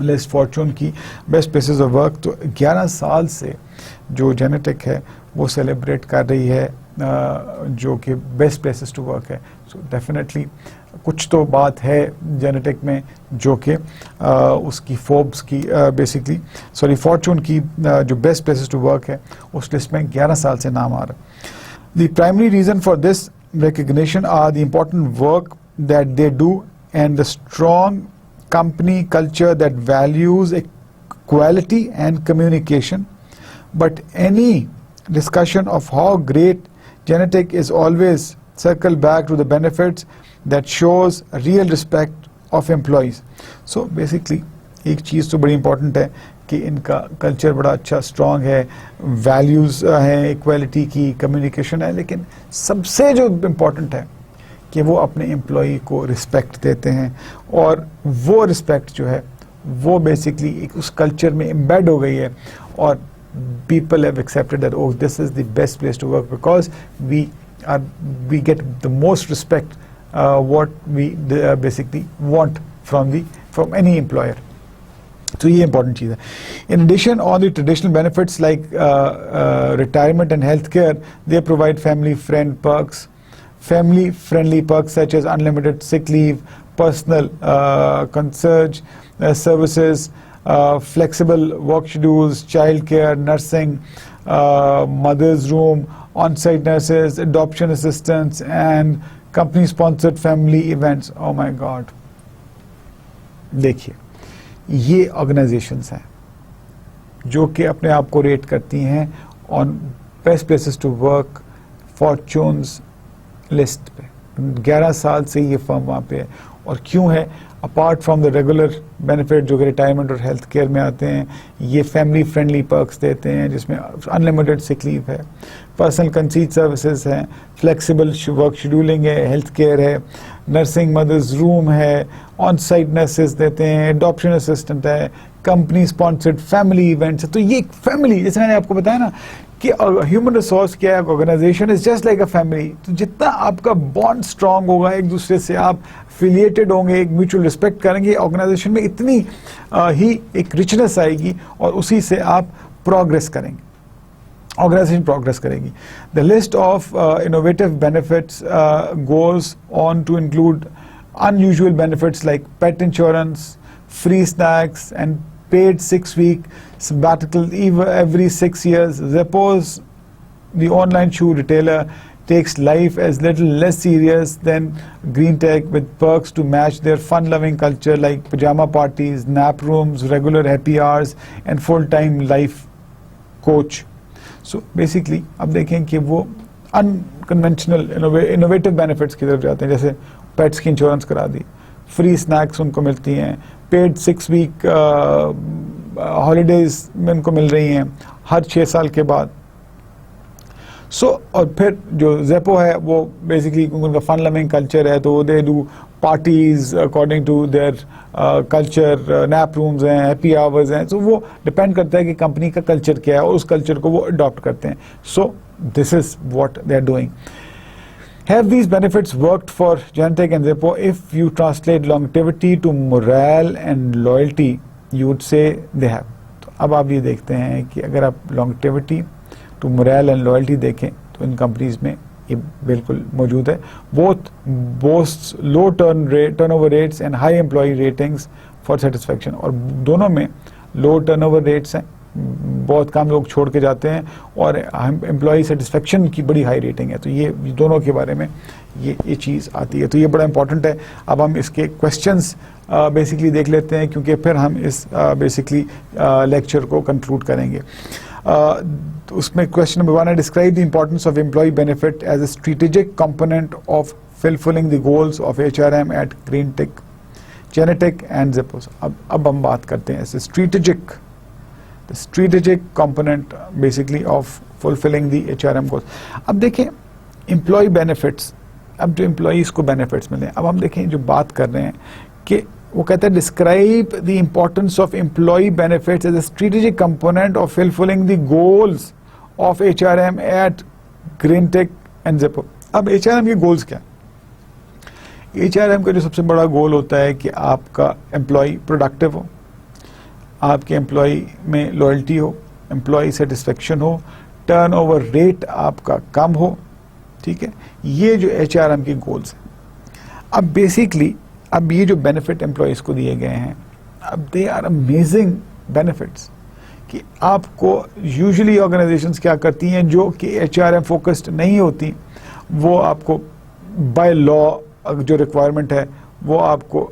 लिस्ट फॉर्चून की बेस्ट प्लेसेस ऑफ वर्क। तो 11 साल से जो जेनेटिक है वो सेलिब्रेट कर रही है जो कि बेस्ट प्लेसेस टू वर्क है। सो डेफिनेटली कुछ तो बात है जेनेटिक में जो कि उसकी फोर्ब्स की बेसिकली फॉर्चून की जो बेस्ट प्लेसेस टू वर्क है उस लिस्ट में 11 साल से नाम आ रहा है। The primary reason for this recognition are the important work that they do and the strong company culture that values equality and communication. But any discussion of how great Genentech is always circle back to the benefits that shows real respect of employees. So basically एक चीज़ तो बड़ी important है कि इनका कल्चर बड़ा अच्छा स्ट्रॉन्ग है, वैल्यूज़ हैं इक्वालिटी की, कम्युनिकेशन है, लेकिन सबसे जो इम्पोर्टेंट है कि वो अपने एम्प्लॉई को रिस्पेक्ट देते हैं। और वो रिस्पेक्ट जो है वो बेसिकली एक उस कल्चर में एम्बेड हो गई है और people have accepted that oh this is the best place to work because we get the most respect what we basically want from any employer. तो ये इंपॉर्टेंट चीज़ है। In addition on the traditional benefits like retirement and health care, they provide family friendly perks such as unlimited sick leave, personal concierge services, flexible work schedules, child care, nursing, mother's room, on-site nurses, adoption assistance, and company-sponsored family events. Oh my God! देखिए, ये ऑर्गेनाइजेशंस हैं जो कि अपने आप को रेट करती हैं on best places to work Fortune's list पे। 11 साल से ये फर्म वहाँ पे है। और क्यों है? Apart from the regular benefit जो कि रिटायरमेंट और हेल्थ केयर में आते हैं, ये फैमिली फ्रेंडली पर्क्स देते हैं जिसमें अनलिमिटेड सिक लीव है, पर्सनल कंसीट सर्विसेज हैं, फ्लेक्सिबल वर्क शेड्यूलिंग है, हेल्थ केयर है, नर्सिंग मदर्स रूम है, ऑन साइट नर्सेज देते हैं, एडॉप्शन असिस्टेंट है, कंपनी स्पॉन्सर्ड फैमिली इवेंट्स है। तो ये फैमिली, जैसे मैंने आपको बताया ना कि ह्यूमन रिसोर्स क्या है, organisation is just like a family. तो जितना आपका बॉन्ड स्ट्रांग होगा, एक दूसरे से आप एफिलिएटेड होंगे, एक म्यूचुअल रिस्पेक्ट करेंगे, ऑर्गेनाइजेशन में इतनी ही एक रिचनेस आएगी और उसी से आप प्रोग्रेस करेंगे, ऑर्गेनाइजेशन प्रोग्रेस करेगी। The list of innovative benefits goes on to include unusual benefits like pet insurance, free snacks, and paid 6-week sabbatical every 6 years. Zappos, the online shoe retailer, takes life as little less serious than GreenTech with perks to match their fun-loving culture like pajama parties, nap rooms, regular happy hours, and full-time life coach. So basically, अब देखें कि वो unconventional innovative benefits की तरफ जाते हैं, जैसे पेट्स की इंश्योरेंस करा दी, फ्री स्नैक्स उनको मिलती हैं, पेड 6 वीक हॉलीडेज में उनको मिल रही हैं हर 6 साल के बाद। और फिर जो ज़ेपो है वो बेसिकली उनका फन लविंग कल्चर है, तो they do parties according to their culture, nap rooms हैं, हैप्पी आवर्स हैं। तो वो डिपेंड करता है कि कंपनी का कल्चर क्या है और उस कल्चर को वो अडॉप्ट करते हैं। So this is what they are doing. Have these benefits worked for Genentech and Zeppo? If you translate longevity to morale and loyalty, you would say they have. तो अब आप ये देखते हैं कि अगर आप longevity to morale and loyalty देखें तो इन कंपनीज में ये बिल्कुल मौजूद है। Both boasts low turnover rates and high employee ratings for satisfaction, और दोनों में low turnover rates हैं, बहुत कम लोग छोड़ के जाते हैं, और एम्प्लॉई सेटिस्फेक्शन की बड़ी हाई रेटिंग है। तो ये दोनों के बारे में ये चीज़ आती है, तो ये बड़ा इंपॉर्टेंट है। अब हम इसके क्वेश्चंस बेसिकली देख लेते हैं, क्योंकि फिर हम इस बेसिकली लेक्चर को कंक्लूड करेंगे। उसमें क्वेश्चन नंबर 1 है, describe the importance of employee benefit as a strategic component of fulfilling the goals of HRM at Greentech, Genentech and Zappos. अब हम बात करते हैं strategic component basically of fulfilling the HRM goals. अब देखें employee benefits, अब जो employees को benefits मिले, अब हम देखें जो बात कर रहे हैं कि वो कहता है describe the importance of employee benefits as a strategic component of fulfilling the goals of HRM at Greentech and Zappos. अब HRM के गोल्स क्या है? HRM का जो सबसे बड़ा गोल होता है कि आपका एम्प्लॉय प्रोडक्टिव हो, आपके एम्प्लॉय में लॉयल्टी हो, एम्प्लॉय सेटिस्फेक्शन हो, टर्नओवर रेट आपका कम हो, ठीक है, ये जो HRM के गोल्स हैं। अब बेसिकली अब ये जो बेनिफिट एम्प्लॉयज़ को दिए गए हैं, अब दे आर अमेजिंग बेनिफिट्स कि आपको यूजुअली ऑर्गेनाइजेशंस क्या करती हैं जो कि HRM फोकस्ड नहीं होती, वो आपको बाय लॉ जो रिक्वायरमेंट है वो आपको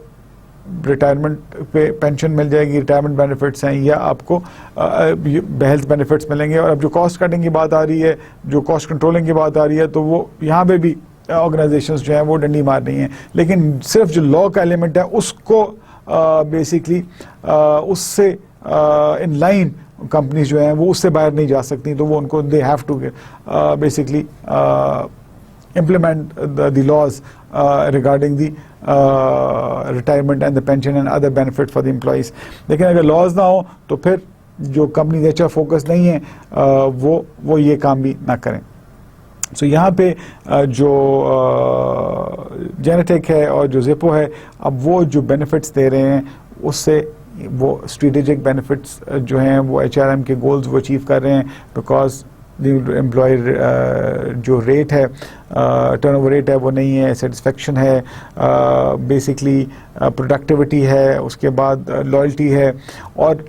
रिटायरमेंट पे पेंशन मिल जाएगी, रिटायरमेंट बेनिफिट्स हैं, या आपको हेल्थ बेनिफिट्स मिलेंगे। और अब जो कॉस्ट कटिंग की बात आ रही है, जो कॉस्ट कंट्रोलिंग की बात आ रही है, तो वो यहाँ पे भी ऑर्गेनाइजेशंस जो हैं वो डंडी मार रही हैं, लेकिन सिर्फ जो लॉ का एलिमेंट है उसको बेसिकली उससे इन लाइन कंपनीज जो हैं वो उससे बाहर नहीं जा सकती, तो वो उनको they have to basically implement the laws regarding the retirement and the pension and other benefits for the employees। लेकिन अगर laws ना हो तो फिर जो कंपनी नेचर फोकस नहीं है वो ये काम भी ना करें। सो यहाँ पे जो जेनेटेक है और जो ज़िपो है, अब वो जो बेनिफिट्स दे रहे हैं उससे वो स्ट्रेटेजिक बेनिफिट्स जो हैं वो HRM के गोल्स वो अचीव कर रहे हैं, बिकॉज एम्प्लॉय जो रेट है, टर्नओवर रेट है वो नहीं है, सेटिस्फेक्शन है, बेसिकली प्रोडक्टिविटी है, उसके बाद लॉयल्टी है, और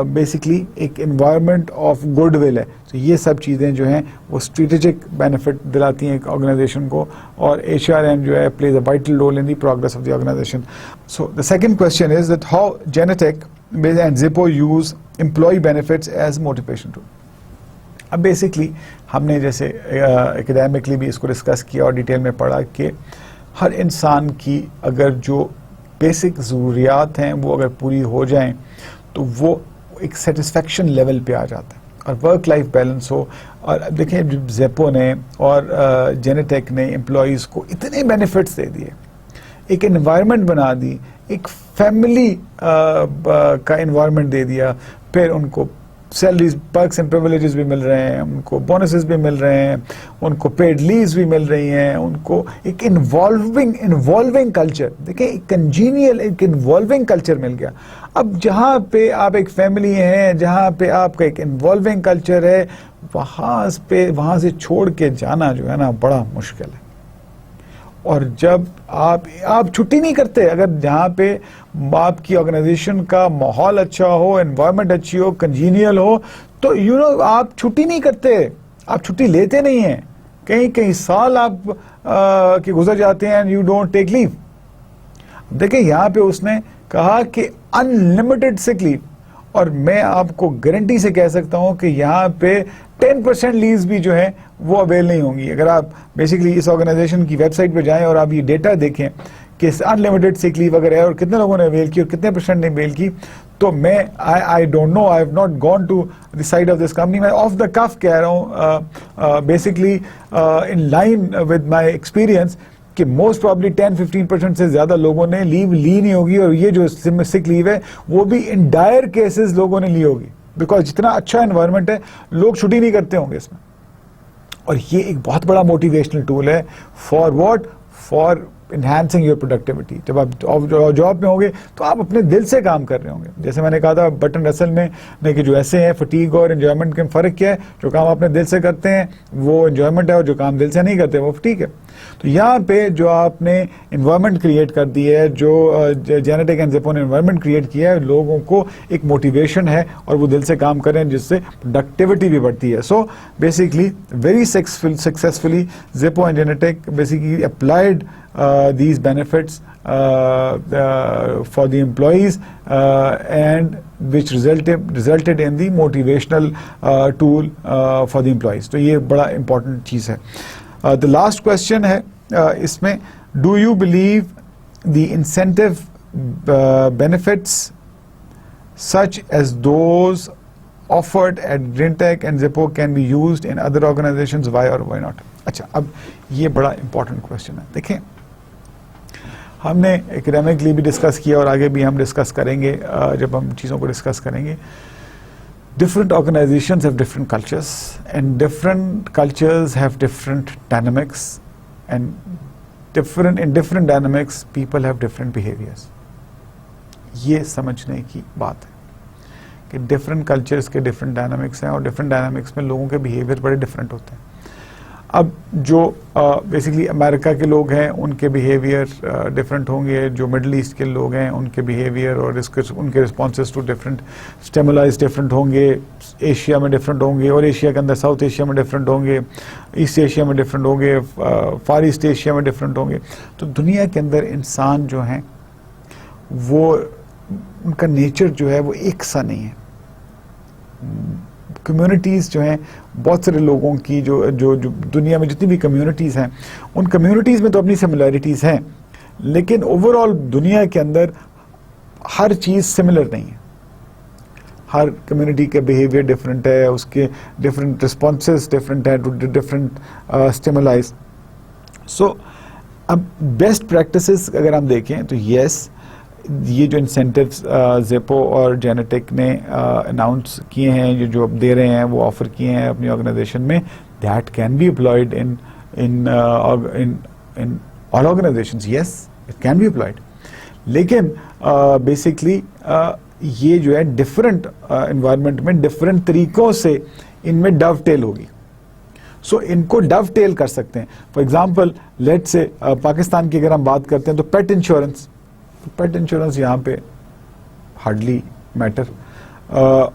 बेसिकली एक एनवायरनमेंट ऑफ गुडविल है। तो ये सब चीज़ें जो हैं वो स्ट्रेटेजिक बेनिफिट दिलाती हैं एक ऑर्गेनाइजेशन को, और HRM जो है plays a vital role in the progress of the organisation. So the second question is that how Genentech and Zappos use employee benefits as motivation tool. अब बेसिकली हमने जैसे एकेडमिकली भी इसको डिस्कस किया और डिटेल में पढ़ा कि हर इंसान की अगर जो बेसिक ज़रूरियात हैं वो अगर पूरी हो जाएं तो वो एक सेटिस्फेक्शन लेवल पे आ जाता है और वर्क लाइफ बैलेंस हो। और देखिए ज़िपो ने और जेनेटेक ने एम्प्लॉयज़ को इतने बेनिफिट्स दे दिए, एक एनवायरनमेंट बना दी, एक फैमिली का एनवायरनमेंट दे दिया, फिर उनको सैलरीज, पर्क्स एंड प्रिविलेजेस भी मिल रहे हैं, उनको बोनसेस भी मिल रहे हैं, उनको पेड लीव्स भी मिल रही हैं, उनको एक इन्वॉल्विंग कल्चर, देखिए एक कंजीनियल, एक इन्वॉल्विंग कल्चर मिल गया। अब जहाँ पे आप एक फैमिली हैं, जहाँ पे आपका एक इन्वॉल्विंग कल्चर है, वहाँ से छोड़ के जाना जो है ना बड़ा मुश्किल है। और जब आप छुट्टी नहीं करते, अगर जहाँ पे आपकी ऑर्गेनाइजेशन का माहौल अच्छा हो, एनवायरनमेंट अच्छी हो, कंजीनियल हो, तो आप छुट्टी नहीं करते, आप छुट्टी लेते नहीं हैं, कई साल आप के गुजर जाते हैं and you don't take leave. देखिए यहाँ पे उसने कहा कि अनलिमिटेड सिक लीव, और मैं आपको गारंटी से कह सकता हूं कि यहाँ पे 10% लीव्स भी जो है वो अवेल नहीं होंगी। अगर आप बेसिकली इस ऑर्गेनाइजेशन की वेबसाइट पे जाएं और आप ये डेटा देखें कि अनलिमिटेड सिक लीव अगर है और कितने लोगों ने अवेल की और कितने % ने अवेल की, तो मैं I don't know, I have not gone to the side of this company, मैं ऑफ द कफ कह रहा हूँ basically in line with my experience कि मोस्ट प्रॉब्ली 10-15% से ज्यादा लोगों ने लीव ली नहीं होगी, और ये जो सिक लीव है वो भी इन डायर केसेस लोगों ने ली होगी, बिकॉज जितना अच्छा एनवायरनमेंट है लोग छुट्टी नहीं करते होंगे इसमें। और ये एक बहुत बड़ा मोटिवेशनल टूल है for what, for enhancing your productivity. जब आप जॉब में होंगे तो आप अपने दिल से काम कर रहे होंगे। जैसे मैंने कहा था बर्टन रसल ने कि जो ऐसे हैं फटीग और एंजॉयमेंट के फ़र्क क्या है, जो काम अपने दिल से करते हैं वो एंजॉयमेंट है, और जो काम दिल से नहीं करते वो फटीग है। तो यहाँ पे जो आपने एनवायरनमेंट क्रिएट कर दी है, जो जेनेटेक एंड ज़िपो ने एनवायरनमेंट क्रिएट किया है, लोगों को एक मोटिवेशन है और वो दिल से काम करें, जिससे प्रोडक्टिविटी भी बढ़ती है। So basically very successfully Zappos and Genentech basically applied these benefits for the employees and which resulted in the motivational tool for the employees। तो ये बड़ा important चीज़ है। The last question है इसमें, do you believe the incentive benefits such as those offered at GreenTech and ज़िपो can be used in other organizations, why or why not? अच्छा, अब ये बड़ा important question है। देखें, हमने एकेडमिकली भी डिस्कस किया और आगे भी हम डिस्कस करेंगे जब हम चीज़ों को डिस्कस करेंगे. Different organizations have different cultures, and different cultures have different dynamics, and in different dynamics people have different behaviors. ये समझने की बात है कि different cultures के different dynamics हैं और different dynamics में लोगों के behavior बड़े different होते हैं. अब जो बेसिकली अमेरिका के लोग हैं उनके बिहेवियर डिफरेंट होंगे, जो मिडल ईस्ट के लोग हैं उनके बिहेवियर और उनके responses to different stimuli different होंगे, एशिया में डिफरेंट होंगे और एशिया के अंदर साउथ एशिया में डिफरेंट होंगे, ईस्ट एशिया में डिफरेंट होंगे, फार ईस्ट एशिया में डिफरेंट होंगे. तो दुनिया के अंदर इंसान जो हैं वो उनका नेचर जो है वो एक सा नहीं है. कम्युनिटीज़ जो हैं बहुत सारे लोगों की जो जो जो दुनिया में जितनी भी कम्युनिटीज़ हैं उन कम्युनिटीज़ में तो अपनी सिमिलैरिटीज़ हैं, लेकिन ओवरऑल दुनिया के अंदर हर चीज़ सिमिलर नहीं है. हर कम्युनिटी का बिहेवियर डिफरेंट है, उसके डिफरेंट रिस्पॉन्सेस डिफरेंट है टू डिफरेंट स्टिमुलाइज. सो अब बेस्ट प्रैक्टिसेस अगर हम देखें तो येस, ये जो इंसेंटिव्स ज़ेपो और जेनेटिक ने अनाउंस किए हैं, जो अब दे रहे हैं, वो ऑफ़र किए हैं अपनी ऑर्गेनाइजेशन में, that can be applied in all organisations. Yes, it can be applied, लेकिन बेसिकली ये जो है डिफरेंट इन्वायरमेंट में डिफरेंट तरीक़ों से इनमें डवटेल होगी. सो इनको डवटेल कर सकते हैं. For example let's say Pakistan की अगर हम बात करते हैं तो पेट इंश्योरेंस यहाँ पे hardly matter.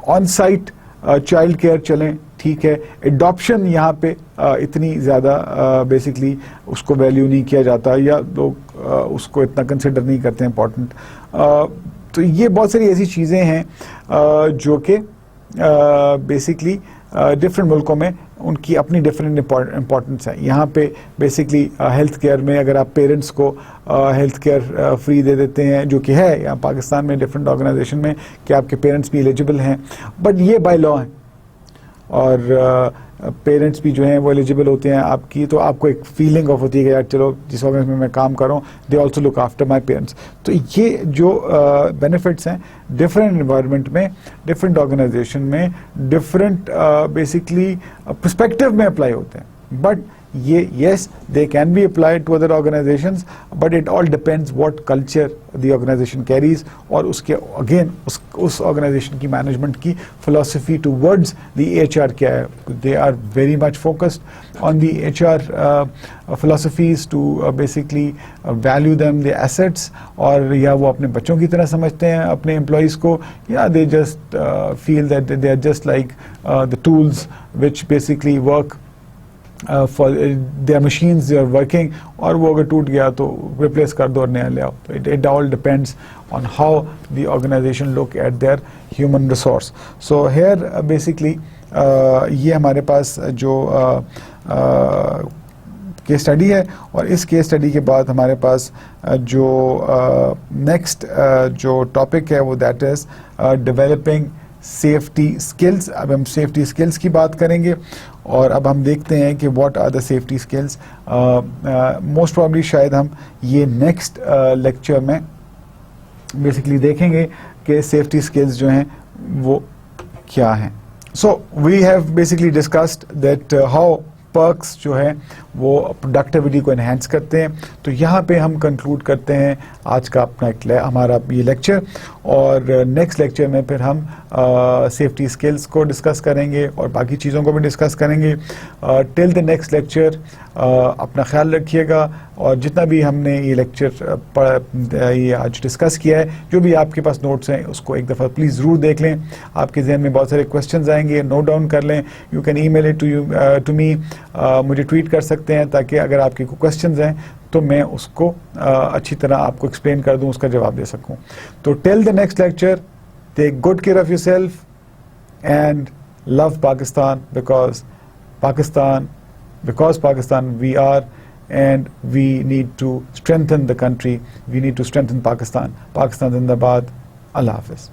On site child care चलें, ठीक है. एडॉप्शन यहाँ पे इतनी ज़्यादा बेसिकली उसको वैल्यू नहीं किया जाता या लोग उसको इतना कंसिडर नहीं करते हैं इम्पोर्टेंट. तो ये बहुत सारी ऐसी चीज़ें हैं जो कि बेसिकली डिफरेंट मुल्कों में उनकी अपनी डिफरेंट इम्पोर्टेंस है. यहाँ पे बेसिकली हेल्थ केयर में अगर आप पेरेंट्स को हेल्थ केयर फ्री दे देते हैं, जो कि है यहाँ पाकिस्तान में डिफरेंट ऑर्गेनाइजेशन में कि आपके पेरेंट्स भी एलिजिबल हैं, बट ये बाय लॉ है और पेरेंट्स भी जो हैं वो एलिजिबल होते हैं आपकी, तो आपको एक फीलिंग ऑफ होती है कि यार चलो जिस ऑर्गेनाइजेशन में मैं काम कर रहा हूँ they also look after my parents. तो ये जो बेनिफिट्स हैं डिफरेंट इन्वायरमेंट में, डिफरेंट ऑर्गेनाइजेशन में, डिफरेंट बेसिकली पर्सपेक्टिव में अप्लाई होते हैं. बट ये yes, they can be applied to other organizations, but it all depends what culture the organization carries और उसके again उस organization की management की philosophy towards the HR क्या है. They are very much focused on the HR philosophies to basically value them, the assets, और या वो अपने बच्चों की तरह समझते हैं अपने employees को, या they just feel that they are just like the tools which basically work for their machines, they are working, और वो अगर टूट गया तो रिप्लेस कर दो और नया ले आओ. It all depends on how the organization look at their human resource. So here basically ये हमारे पास जो केस स्टडी है, और इस केस स्टडी के बाद हमारे पास जो नेक्स्ट जो टॉपिक है वो that is developing safety skills. अब हम सेफ्टी स्किल्स की बात करेंगे और अब हम देखते हैं कि what are the safety skills. Most probably शायद हम ये नेक्स्ट लेक्चर में बेसिकली देखेंगे कि सेफ्टी स्किल्स जो हैं वो क्या हैं. So we have basically discussed that how perks जो है वो प्रोडक्टिविटी को एनहेंस करते हैं. तो यहाँ पे हम कंक्लूड करते हैं आज का अपना हमारा ये लेक्चर, और नेक्स्ट लेक्चर में फिर हम सेफ्टी स्किल्स को डिस्कस करेंगे और बाकी चीज़ों को भी डिस्कस करेंगे. टिल द नेक्स्ट लेक्चर अपना ख्याल रखिएगा, और जितना भी हमने ये लेक्चर ये आज डिस्कस किया है, जो भी आपके पास नोट्स हैं उसको एक दफ़ा प्लीज़ ज़रूर देख लें. आपके जहन में बहुत सारे क्वेश्चंस आएंगे, नोट डाउन कर लें. You can email it to me, मुझे ट्वीट कर सकते हैं ताकि अगर आपके कोई क्वेश्चंस हैं तो मैं उसको अच्छी तरह आपको एक्सप्लेन कर दूं, उसका जवाब दे सकूं. तो till the next lecture, take good care of yourself and love Pakistan, because Pakistan we are, and we need to strengthen the country, we need to strengthen Pakistan. Zindabad. Allah Hafiz.